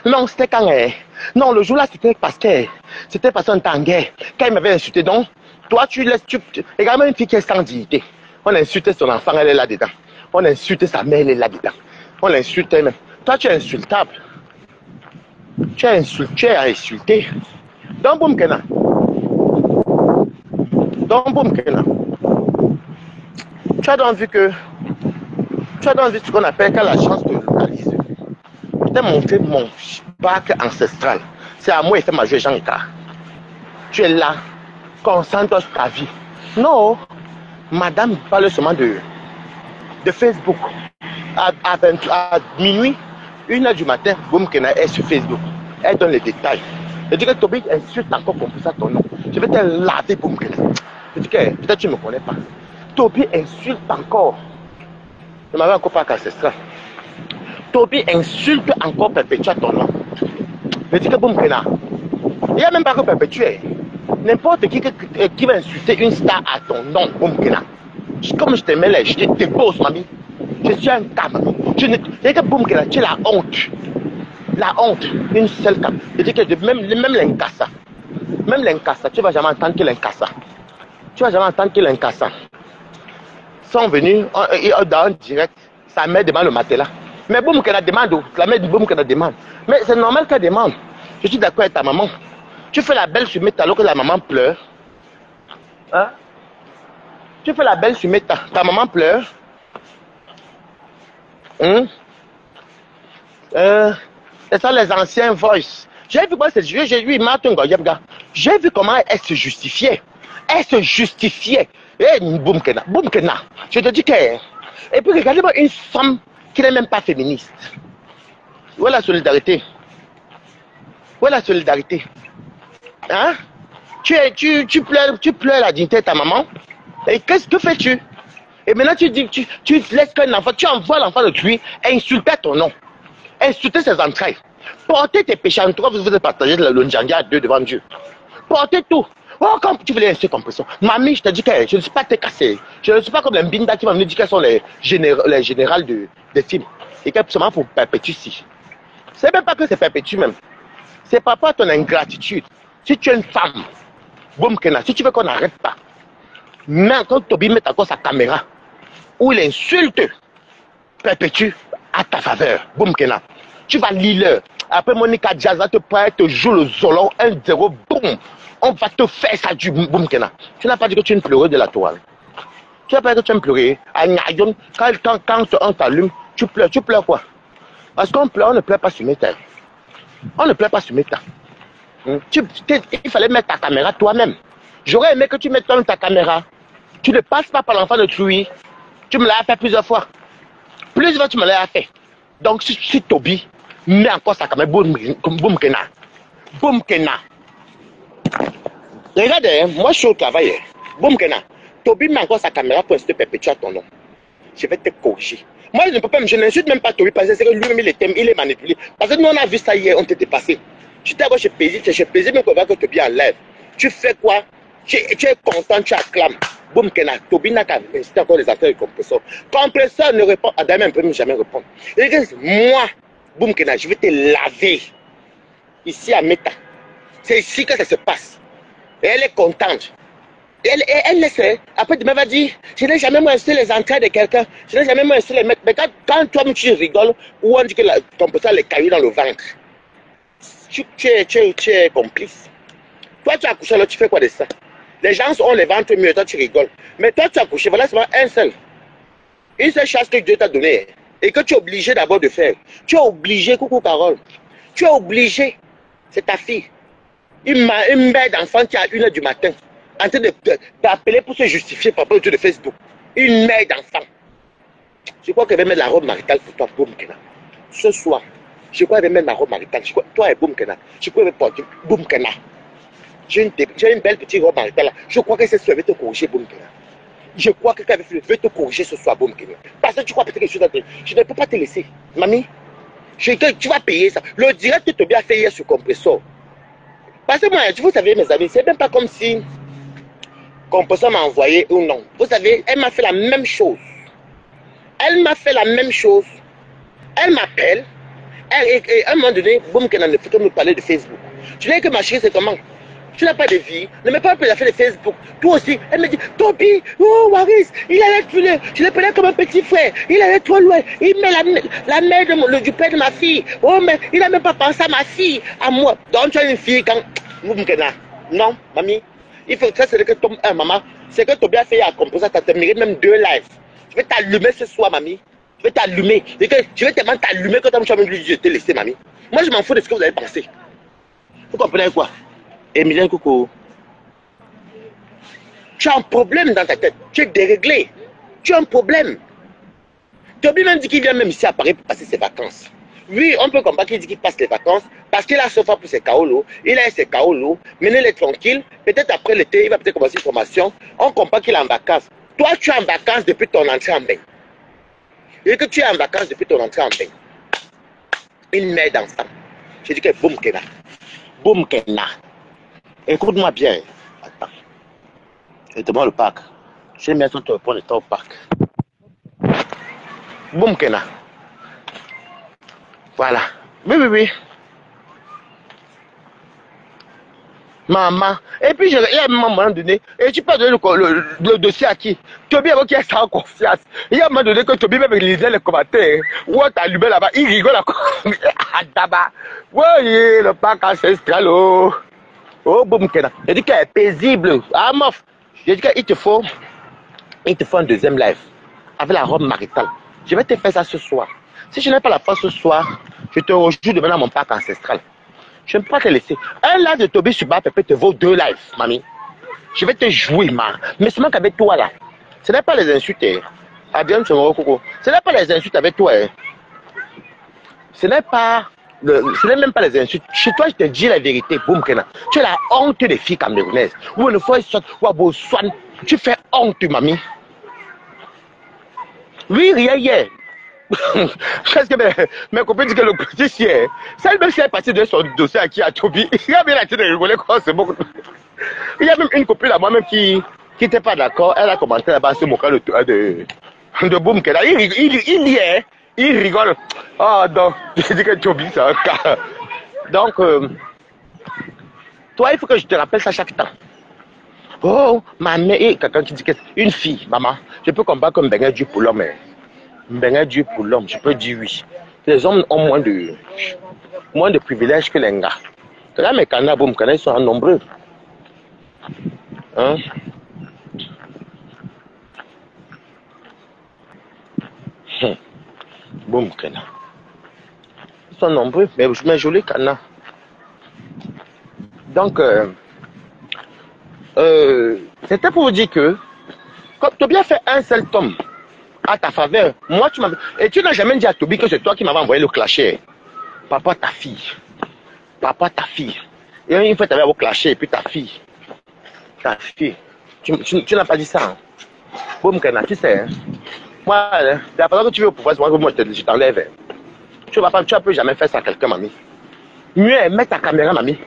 Non, c'était quand elle. Non, le jour-là, c'était parce qu'on était en guerre. Quand il m'avait insulté, donc, toi, tu laisses. Également une fille qui est sans dignité. On a insulté son enfant, elle est là-dedans. On a insulté sa mère, elle est là-dedans. On l'insulte elle-même. Toi, tu es insultable. Tu es insulté. Donc, Boumkena. Tu as donc vu que. Tu as donc vu ce qu'on appelle quand la chance de localiser. Je t'ai montré mon parc ancestral. C'est à moi et fait ma jouer Jean-Car. Tu es là. Concentre sur ta vie. Non. Madame parle seulement de Facebook. À minuit, 1h du matin, Boumkena est sur Facebook. Elle donne les détails. Je dis que Toby insulte encore comme ça ton nom. Je vais te laver, Boumkena. Je dis que peut-être tu ne me connais pas. Toby insulte encore. Je m'avais encore pas ancestral. Toby insulte encore Perpétue ton nom. Je dis que Boumkena, n'y a même pas que perpétuer. N'importe qui va insulter une star à ton nom, boum, Kena. Comme je t'aimais, je te dépose, mamie. Je suis un cas, mamie. Tu as la honte. La honte, une seule cas. Je dis que même l'incassa. Même l'incassa, tu ne vas jamais entendre que l'incassa. Tu ne vas jamais entendre que l'incassa. Sont venus dans un direct. Sa mère demande le matelas. Mais boum, qu'elle demande. La mère dit boum, qu'elle demande. Mais c'est normal qu'elle demande. Je suis d'accord avec ta maman. Tu fais la belle sur Meta alors que la maman pleure. Hein? Tu fais la belle sur Meta. Ta maman pleure. C'est ça les anciens voice. J'ai vu quoi c'est. J'ai vu Martin Goyebga. J'ai vu comment elle se justifiait. Elle se justifiait. Eh, boum Kena. Boum Kena. Je te dis que. Et puis regardez-moi une femme qui n'est même pas féministe. Où est la solidarité? Où est la solidarité? Hein? Tu pleures la dignité de ta maman. Et qu'est-ce que fais-tu? Et maintenant tu dis, tu laisses qu'un enfant, tu envoies l'enfant de tuer et insulter ton nom. Insulter ses entrailles. Portez tes péchés en tout cas, vous devez partager le Njanga à deux devant Dieu. Portez tout. Oh, quand tu veux insulter comme personne. Mamie, je te dis que je ne suis pas te cassé. Je ne suis pas comme les Mbinda qui va me dire qu'elles sont les générales des films. Et qu'elles sont pour perpétuer ici. C'est même pas que c'est perpétué même. C'est par rapport à ton ingratitude. Si tu es une femme, boum Kena, si tu veux qu'on n'arrête pas, même quand Toby met encore sa caméra, où il insulte, perpétue à ta faveur, boum Kena, tu vas lire. Après Monica Diaza te prend, te joue le Zolo, 1-0, boum, on va te faire ça du boum Kena. Tu n'as pas dit que tu es une pleureuse de la toile. Tu n'as pas dit que tu es une pleureuse. Quand on t'allume, tu pleures quoi? Parce qu'on pleure, on ne pleure pas sur Meta. On ne pleure pas sur Meta. Il fallait mettre ta caméra toi-même. J'aurais aimé que tu mettes toi-même ta caméra. Tu ne passes pas par l'enfant de Truy. Tu me l'as fait plusieurs fois. Plusieurs fois, tu me l'as fait. Donc, si Toby met encore sa caméra, boum Kena. Boum Kena. Regardez, moi je suis au travail. Boum Kena. Toby met encore sa caméra pour rester perpétuer ton nom. Je vais te corriger. Moi, je n'insulte même pas Toby parce que lui-même il est manipulé. Parce que nous, on a vu ça hier, on t'était passé. Tu t'es chez Paisy, mais qu'on va que Toby enlève. Tu fais quoi? Tu es content, tu acclames. Boum Kena, Toby n'a qu'à inciter encore les affaires du compresseur. Compresseur ne répond, Adam ne peut jamais répondre. Et moi, Boum Kena, je vais te laver. Ici à Meta. C'est ici que ça se passe. Et elle est contente. Elle laisse. Après, demain va dire, je n'ai jamais insulté les entrailles de quelqu'un. Je n'ai jamais insulté les mecs. Mais quand toi, tu rigoles, ou on dit que ton poisson les cailloux dans le ventre, tu es complice. Toi, tu as accouché, alors tu fais quoi de ça? Les gens ont les ventres mieux, toi, tu rigoles. Mais toi, tu as accouché, voilà seulement une seule chasse que Dieu t'a donnée. Et que tu es obligé d'abord de faire. Tu es obligé, coucou Carole. Tu es obligé. C'est ta fille. Une mère d'enfant qui a 1h du matin. En train d'appeler pour se justifier par rapport au jeu de Facebook. Une mère d'enfant. Je crois qu'elle va mettre la robe maritale pour toi, Boum Kena. Ce soir, je crois qu'elle va mettre ma robe maritale. Toi et Boum Kena. Je crois qu'elle va porter Boum Kena. J'ai une belle petite robe maritale là. Je crois que c'est ce veut te corriger, Boum Kena. Je crois que quelqu'un veut te corriger ce soir, Boum Kena. Parce que tu crois peut-être que je ne peux pas te laisser. Mamie, tu vas payer ça. Le direct que tu as bien fait hier sur compresseur. Parce que moi, vous savez, mes amis, c'est même pas comme si compresseur m'a envoyé ou non. Vous savez, elle m'a fait la même chose. Elle m'a fait la même chose. Elle m'appelle. Et à un moment donné, Boum Kena ne peut me parler de Facebook. Tu dis que ma chérie, c'est comment? Tu n'as pas de vie, ne mets pas la fait de Facebook. Toi aussi, elle me dit, Toby, oh Waris, il allait tuer, je le prenais comme un petit frère, il allait trop loin, il met la mère du père de ma fille. Oh, mais il n'a même pas pensé à ma fille, à moi. Donc tu as une fille quand. Non, mamie, il faut que ça, c'est que maman, c'est que Toby a fait à composer, ça te mérite même 2 lives. Je vais t'allumer ce soir, mamie. Je vais t'allumer. Je vais tellement t'allumer que tu vas me dire, je t'ai laissé, mamie. Moi, je m'en fous de ce que vous avez pensé. Vous comprenez quoi? Emilien Coucou, tu as un problème dans ta tête, tu es déréglé, tu as un problème. Toby même dit qu'il vient même ici à Paris pour passer ses vacances. Oui, on peut comprendre qu'il dit qu'il passe les vacances parce qu'il a souffert pour ses kaolo, il a ses kaolo, menez-les tranquille, peut-être après l'été, il va peut-être commencer une formation, on comprend qu'il est en vacances. Toi, tu es en vacances depuis ton entrée en bain. Et que tu es en vacances depuis ton entrée en bain. Une mère d'enfant. Je dis que Boum Kena. Boum Kena. Écoute-moi bien. Attends. Et demande le parc. Je vais mettre ton point de temps au parc. Boum, Kena. Voilà. Oui, oui, oui. Maman. Et puis, il y a un moment donné, et tu peux donner le dossier à qui? Toby, qui est sans confiance. Il y a un moment donné que Toby même lisait les commentaires. Ou t'as allumé là-bas, il rigole encore. Là-bas. Oui, le parc ancestral. Oh, oh boum, Kena. Il dit qu'elle est paisible. Ah, mof. J'ai dit qu'il te faut un deuxième live avec la robe maritale. Je vais te faire ça ce soir. Si je n'ai pas la force ce soir, je te rejoue demain dans mon parc ancestral. Je ne peux pas te laisser. Un live de Toby sur Bapépé te vaut 2 lives, mamie. Je vais te jouer, ma. Mais seulement qu'avec toi, là. Ce n'est pas les insultes. Ah bien, ce n'est pas les insultes avec toi. Ce n'est même pas les insultes. Chez toi, je te dis la vérité. Boum, Kena. Tu es la honte des filles camerounaises. Ou une fois, tu fais honte, mamie. Oui, rien hier. Parce que mes copines disent que le petit hier, celle-même si elle est partie de son dossier à qui a Toby, il a bien la tête de rigoler quand c'est beaucoup. Il y a même une copine à moi-même qui n'était pas d'accord. Elle a commenté là-bas ce moquant de Boum Kena. Il rigole. Ah donc, je dis que Toby, c'est un cas. Donc, toi, il faut que je te rappelle ça chaque temps. Oh, ma mère, quelqu'un qui dit que une fille, maman, je peux comprendre comme Benga du pour l'homme. Benga Dieu pour l'homme, je peux dire oui. Les hommes ont moins de privilèges que les gars. Là, mes canards, boum, ils sont nombreux. Hein? Boum, canard. Ils sont nombreux, mais jolis canards. Donc, c'était pour vous dire que, comme tu as bien fait un seul tome à ta faveur, moi tu m'as. Et tu n'as jamais dit à Toby que c'est toi qui m'avais envoyé le clasher. Papa, ta fille. Papa, ta fille. Et une fois tu avais au clasher, et puis ta fille. Ta fille. Tu n'as pas dit ça. Hein? Boum, Kena, tu sais. Hein? Moi, la fois que tu veux au pouvoir, moi je t'enlève. Hein? Tu ne peux jamais faire ça à quelqu'un, mamie. Mieux, mets ta caméra, mamie.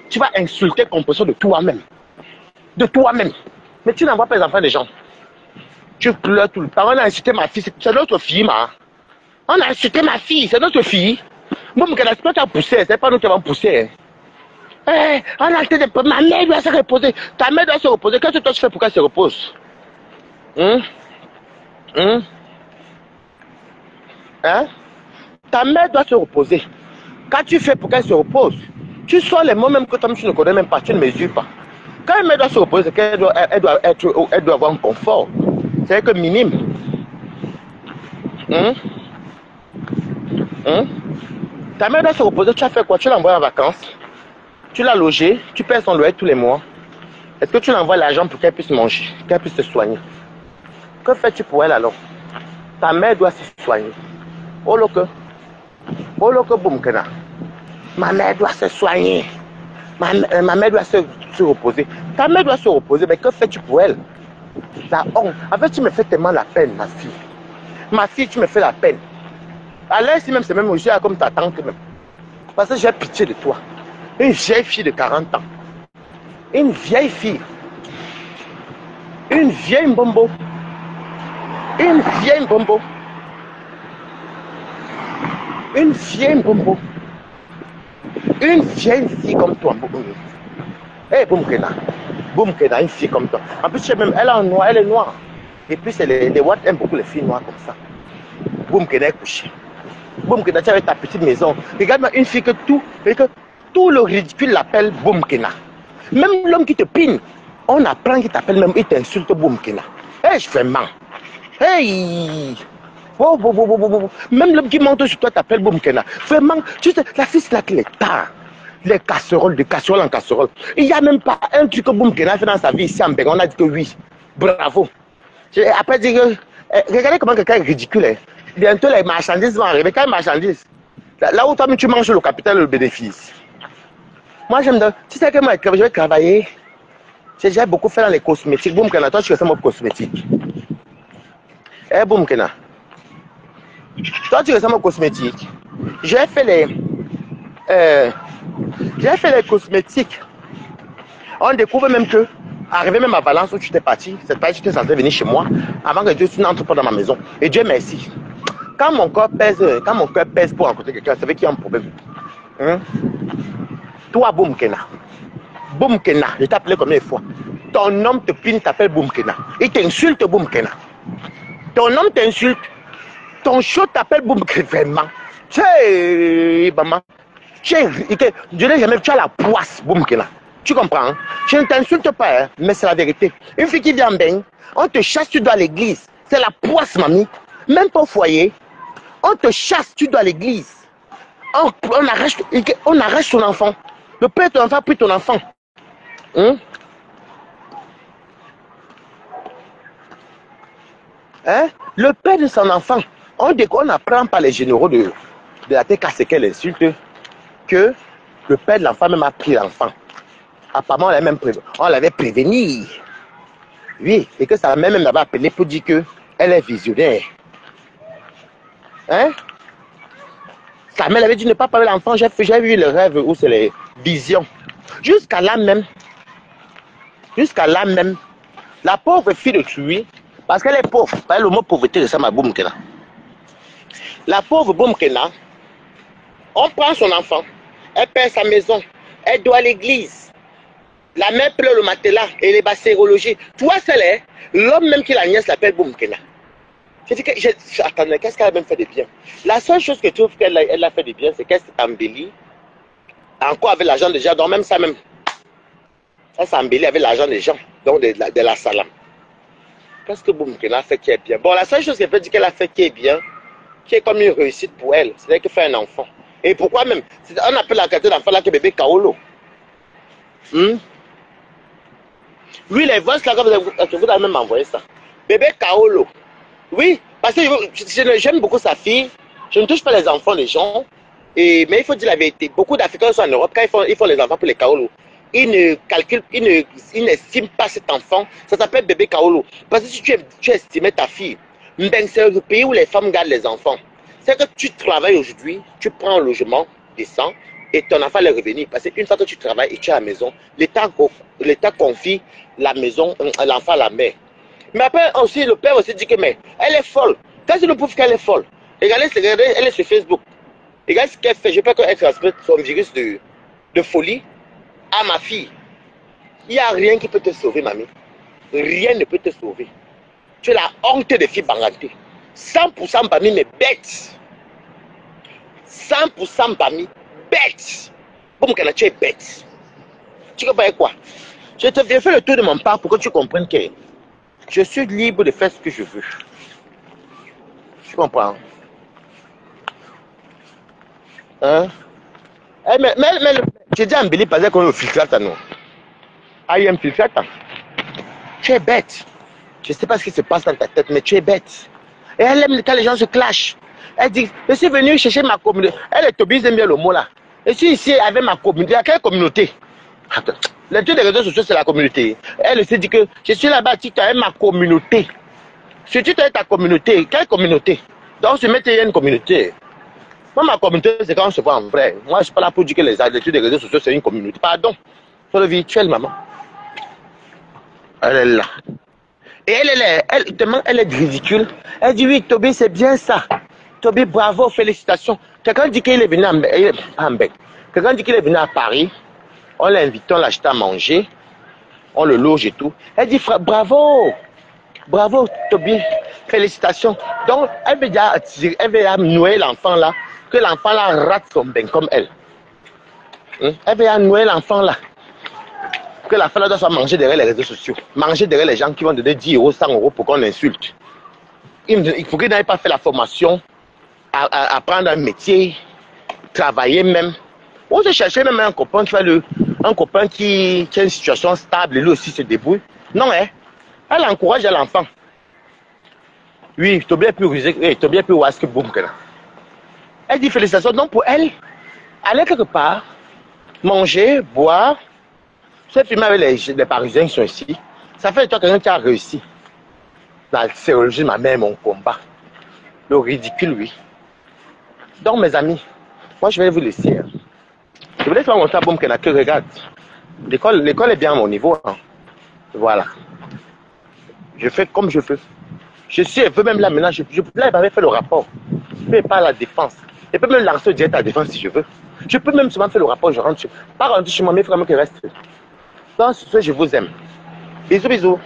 Tu vas insulter composition de toi-même. De toi-même. Mais tu n'envoies pas les enfants des gens. Tu pleures tout le temps. On a insulté ma fille. C'est notre fille, ma. On a insulté ma fille. C'est notre fille. Moi, c'est toi qui as poussé. C'est pas nous qui avons poussé. Hein? On a acheté ma mère doit se reposer. Ta mère doit se reposer. Qu'est-ce que toi tu fais pour qu'elle se repose? Hein? Hein? Ta mère doit se reposer. Quand tu fais pour qu'elle se repose, tu sors les mots même que toi tu ne connais même pas, tu ne mesures pas. Quand elle doit se reposer, elle doit avoir un confort. C'est que minime. Ta mère doit se reposer, tu as fait quoi? Tu l'envoies en vacances, tu l'as logé, tu payes son loyer tous les mois. Est-ce que tu l'envoies l'argent pour qu'elle puisse manger, qu'elle puisse se soigner? Que fais-tu pour elle alors? Ta mère doit se soigner. Oh loco boum Kena. Ma mère doit se soigner. Ma mère doit se reposer. Ta mère doit se reposer, mais que fais-tu pour elle? La honte. En fait, tu me fais tellement la peine, ma fille. Ma fille, tu me fais la peine. À l'aise, même, c'est même aussi comme ta tante même. Parce que j'ai pitié de toi. Une vieille fille de 40 ans. Une vieille fille. Une vieille mbombo. Une vieille mbombo. Une vieille mbombo. Une vieille fille comme toi. Eh, Boum Kena. Boum Kena, une fille comme toi. En plus, même, elle est en noir, elle est noire. Et puis, les Watts aiment beaucoup les filles noires comme ça. Boum Kena est couché. Boum Kena, tu as ta petite maison. Regarde-moi une fille que tout le ridicule l'appelle Boum Kena. Même l'homme qui te pine, on apprend qu'il t'appelle même, il t'insulte Boum Kena. Eh, je fais mal. Hey! Oh, même l'homme qui monte sur toi t'appelle Boum Kena. Vraiment, tu sais, la fille c'est là qu'il est tard. Les casseroles, de casserole en casserole. Il n'y a même pas un truc que Boum Kena fait dans sa vie ici en Bénin. On a dit que oui. Bravo. Après, dire que, regardez comment quelqu'un est ridicule. Hein. Bientôt, les marchandises vont arriver. Quelles marchandises? Là où toi, tu manges le capital et le bénéfice. Moi, j'aime bien. Tu sais que moi, je vais travailler. J'ai beaucoup fait dans les cosmétiques. Boum Kena, toi, tu fais mon cosmétique. Eh, Boum Kena. Toi, tu ressembles aux cosmétiques. J'ai fait les cosmétiques. On découvre même que, arrivé même à Valence où tu étais parti, cette fois tu étais censé venir chez moi, avant que Dieu n'entre pas dans ma maison. Et Dieu merci. Quand mon cœur pèse pour rencontrer quelqu'un, ça veut qu'il y a un problème. Hein? Toi, Boumkena. Boumkena, je t'ai appelé combien de fois? Ton homme te pine, t'appelle Boumkena. Il t'insulte, Boumkena. Ton homme t'insulte. Ton show t'appelle Boumkena. Vraiment. Tu sais, maman. Je n'ai jamais vu, tu as la poisse, Boumkena. Tu comprends? Hein? Je ne t'insulte pas, hein, mais c'est la vérité. Une fille qui vient en bain, on te chasse, tu dois à l'église. C'est la poisse, mamie. Même pas au foyer. On te chasse, tu dois à l'église. On arrache ton enfant. Le père de ton enfant a pris ton enfant. Hein? Hein? Le père de son enfant. On apprend par les généraux de la TKC qu'elle insulte que le père de l'enfant même a pris l'enfant. Apparemment, on l'avait prévenu. Oui, et que sa mère même l'avait appelé pour dire qu'elle est visionnaire. Hein? Sa mère avait dit ne pas parler de l'enfant. J'ai vu le rêve où c'est les visions. Jusqu'à là même, la pauvre fille de Tui, parce qu'elle est pauvre, pas le mot pauvreté de ça, ma Boumkena. La pauvre Boumkena, on prend son enfant, elle perd sa maison, elle doit à l'église. La mère pleure le matelas et les bassérologies. Toi, c'est l'homme même qui la nièce l'appelle Boumkena. Attendez, qu'est-ce qu'elle a même fait de bien? La seule chose que je trouve qu'elle a fait de bien, c'est qu'elle s'est embellie. Encore avec l'argent des gens, donc même ça même. Elle s'est embellie avec l'argent des gens, donc de la salam. Qu'est-ce que Boumkena a fait qui est bien? Bon, la seule chose qu'elle peut dire qu'elle a fait qui est bien, qui est comme une réussite pour elle, c'est qu'elle fait un enfant. Et pourquoi même? On appelle la qualité d'enfant là que bébé Kaolo. Oui, les voix là que vous avez même envoyé ça. Bébé Kaolo. Oui, parce que j'aime beaucoup sa fille. Je ne touche pas les enfants des gens. Mais il faut dire la vérité. Beaucoup d'Africains sont en Europe. Quand ils font les enfants pour les Kaolo, ils ne calculent, ils n'estiment pas cet enfant. Ça s'appelle bébé Kaolo. Parce que si tu estimais ta fille, c'est le pays où les femmes gardent les enfants. C'est que tu travailles aujourd'hui, tu prends un logement décent et ton enfant est revenu. Parce qu'une fois que tu travailles et tu es à la maison, l'État confie la maison, l'enfant à la mère. Mais après aussi, le père aussi dit que mais elle est folle. Qu'est-ce qui nous prouve qu'elle est folle? Regardez, elle est sur Facebook. Regardez ce qu'elle fait. Je peux qu'elle transmette son virus de folie à ma fille. Il n'y a rien qui peut te sauver, mamie. Rien ne peut te sauver. Tu es la honte des filles bangantes. 100% Bami, mais bête. 100% Bami, bête. Bon, tu es bête. Tu comprends quoi? Je te fais le tour de mon part pour que tu comprennes que je suis libre de faire ce que je veux. Tu comprends? Hein? Mais j'ai dit à Mbili, parce qu'on est au filtrate, non? Ah, il y a un filtrate. Tu es bête. Je ne sais pas ce qui se passe dans ta tête, mais tu es bête. Et elle aime quand les gens se clashent. Elle dit, je suis venue chercher ma communauté. Elle est Tobias, aime bien le mot là. Je suis ici avec ma communauté. À quelle communauté? Attends. Les trucs des réseaux sociaux, c'est la communauté. Elle se dit que je suis là-bas, tu as ma communauté. Si tu as ta communauté, quelle communauté? Donc, je mettais une communauté. Moi, ma communauté, c'est quand on se voit en vrai. Moi, je ne suis pas là pour dire que les études des réseaux sociaux, c'est une communauté. Pardon. Sur le virtuel, maman. Elle est là. Et elle est ridicule. Elle dit, oui, Toby, c'est bien ça. Toby, bravo, félicitations. Quelqu'un dit qu'il est venu à Mbek. Quelqu'un dit qu'il est venu à Paris. On l'invite, on l'achète à manger. On le loge et tout. Elle dit, bravo. Bravo, Toby. Félicitations. Donc, elle veut nouer l'enfant là. Que l'enfant là rate son bain comme elle. Elle veut nouer l'enfant là. Que l'enfant là doit se manger derrière les réseaux sociaux. Manger derrière les gens qui vont donner 10 euros, 100 euros pour qu'on l'insulte. Il faut qu'il n'ait pas fait la formation, apprendre un métier, travailler même. On se chercher même un copain qui a une situation stable et lui aussi se débrouille. Non, hein? Elle encourage l'enfant. Oui, tu es bien plus rusé, tu es bien plus ouest que Boumkena. Elle dit félicitations. Donc pour elle, aller quelque part, manger, boire, se filmer avec les Parisiens qui sont ici, ça fait de toi quelqu'un qui a réussi. La sérologie de ma mère, mon combat. Le ridicule, oui. Donc mes amis, moi je vais vous laisser. Je voulais faire montrer à Boumkena que regarde, L'école est bien à mon niveau. Hein. Voilà. Je fais comme je veux. Je suis un peu même là maintenant. Là, il m'avait fait le rapport. Je peux pas à la défense. Je peux même lancer direct à la défense si je veux. Je peux même souvent faire le rapport. Je rentre. Pas rentrer chez moi, mes frères qui restent. Dans ce fait, je vous aime. Bisous, bisous.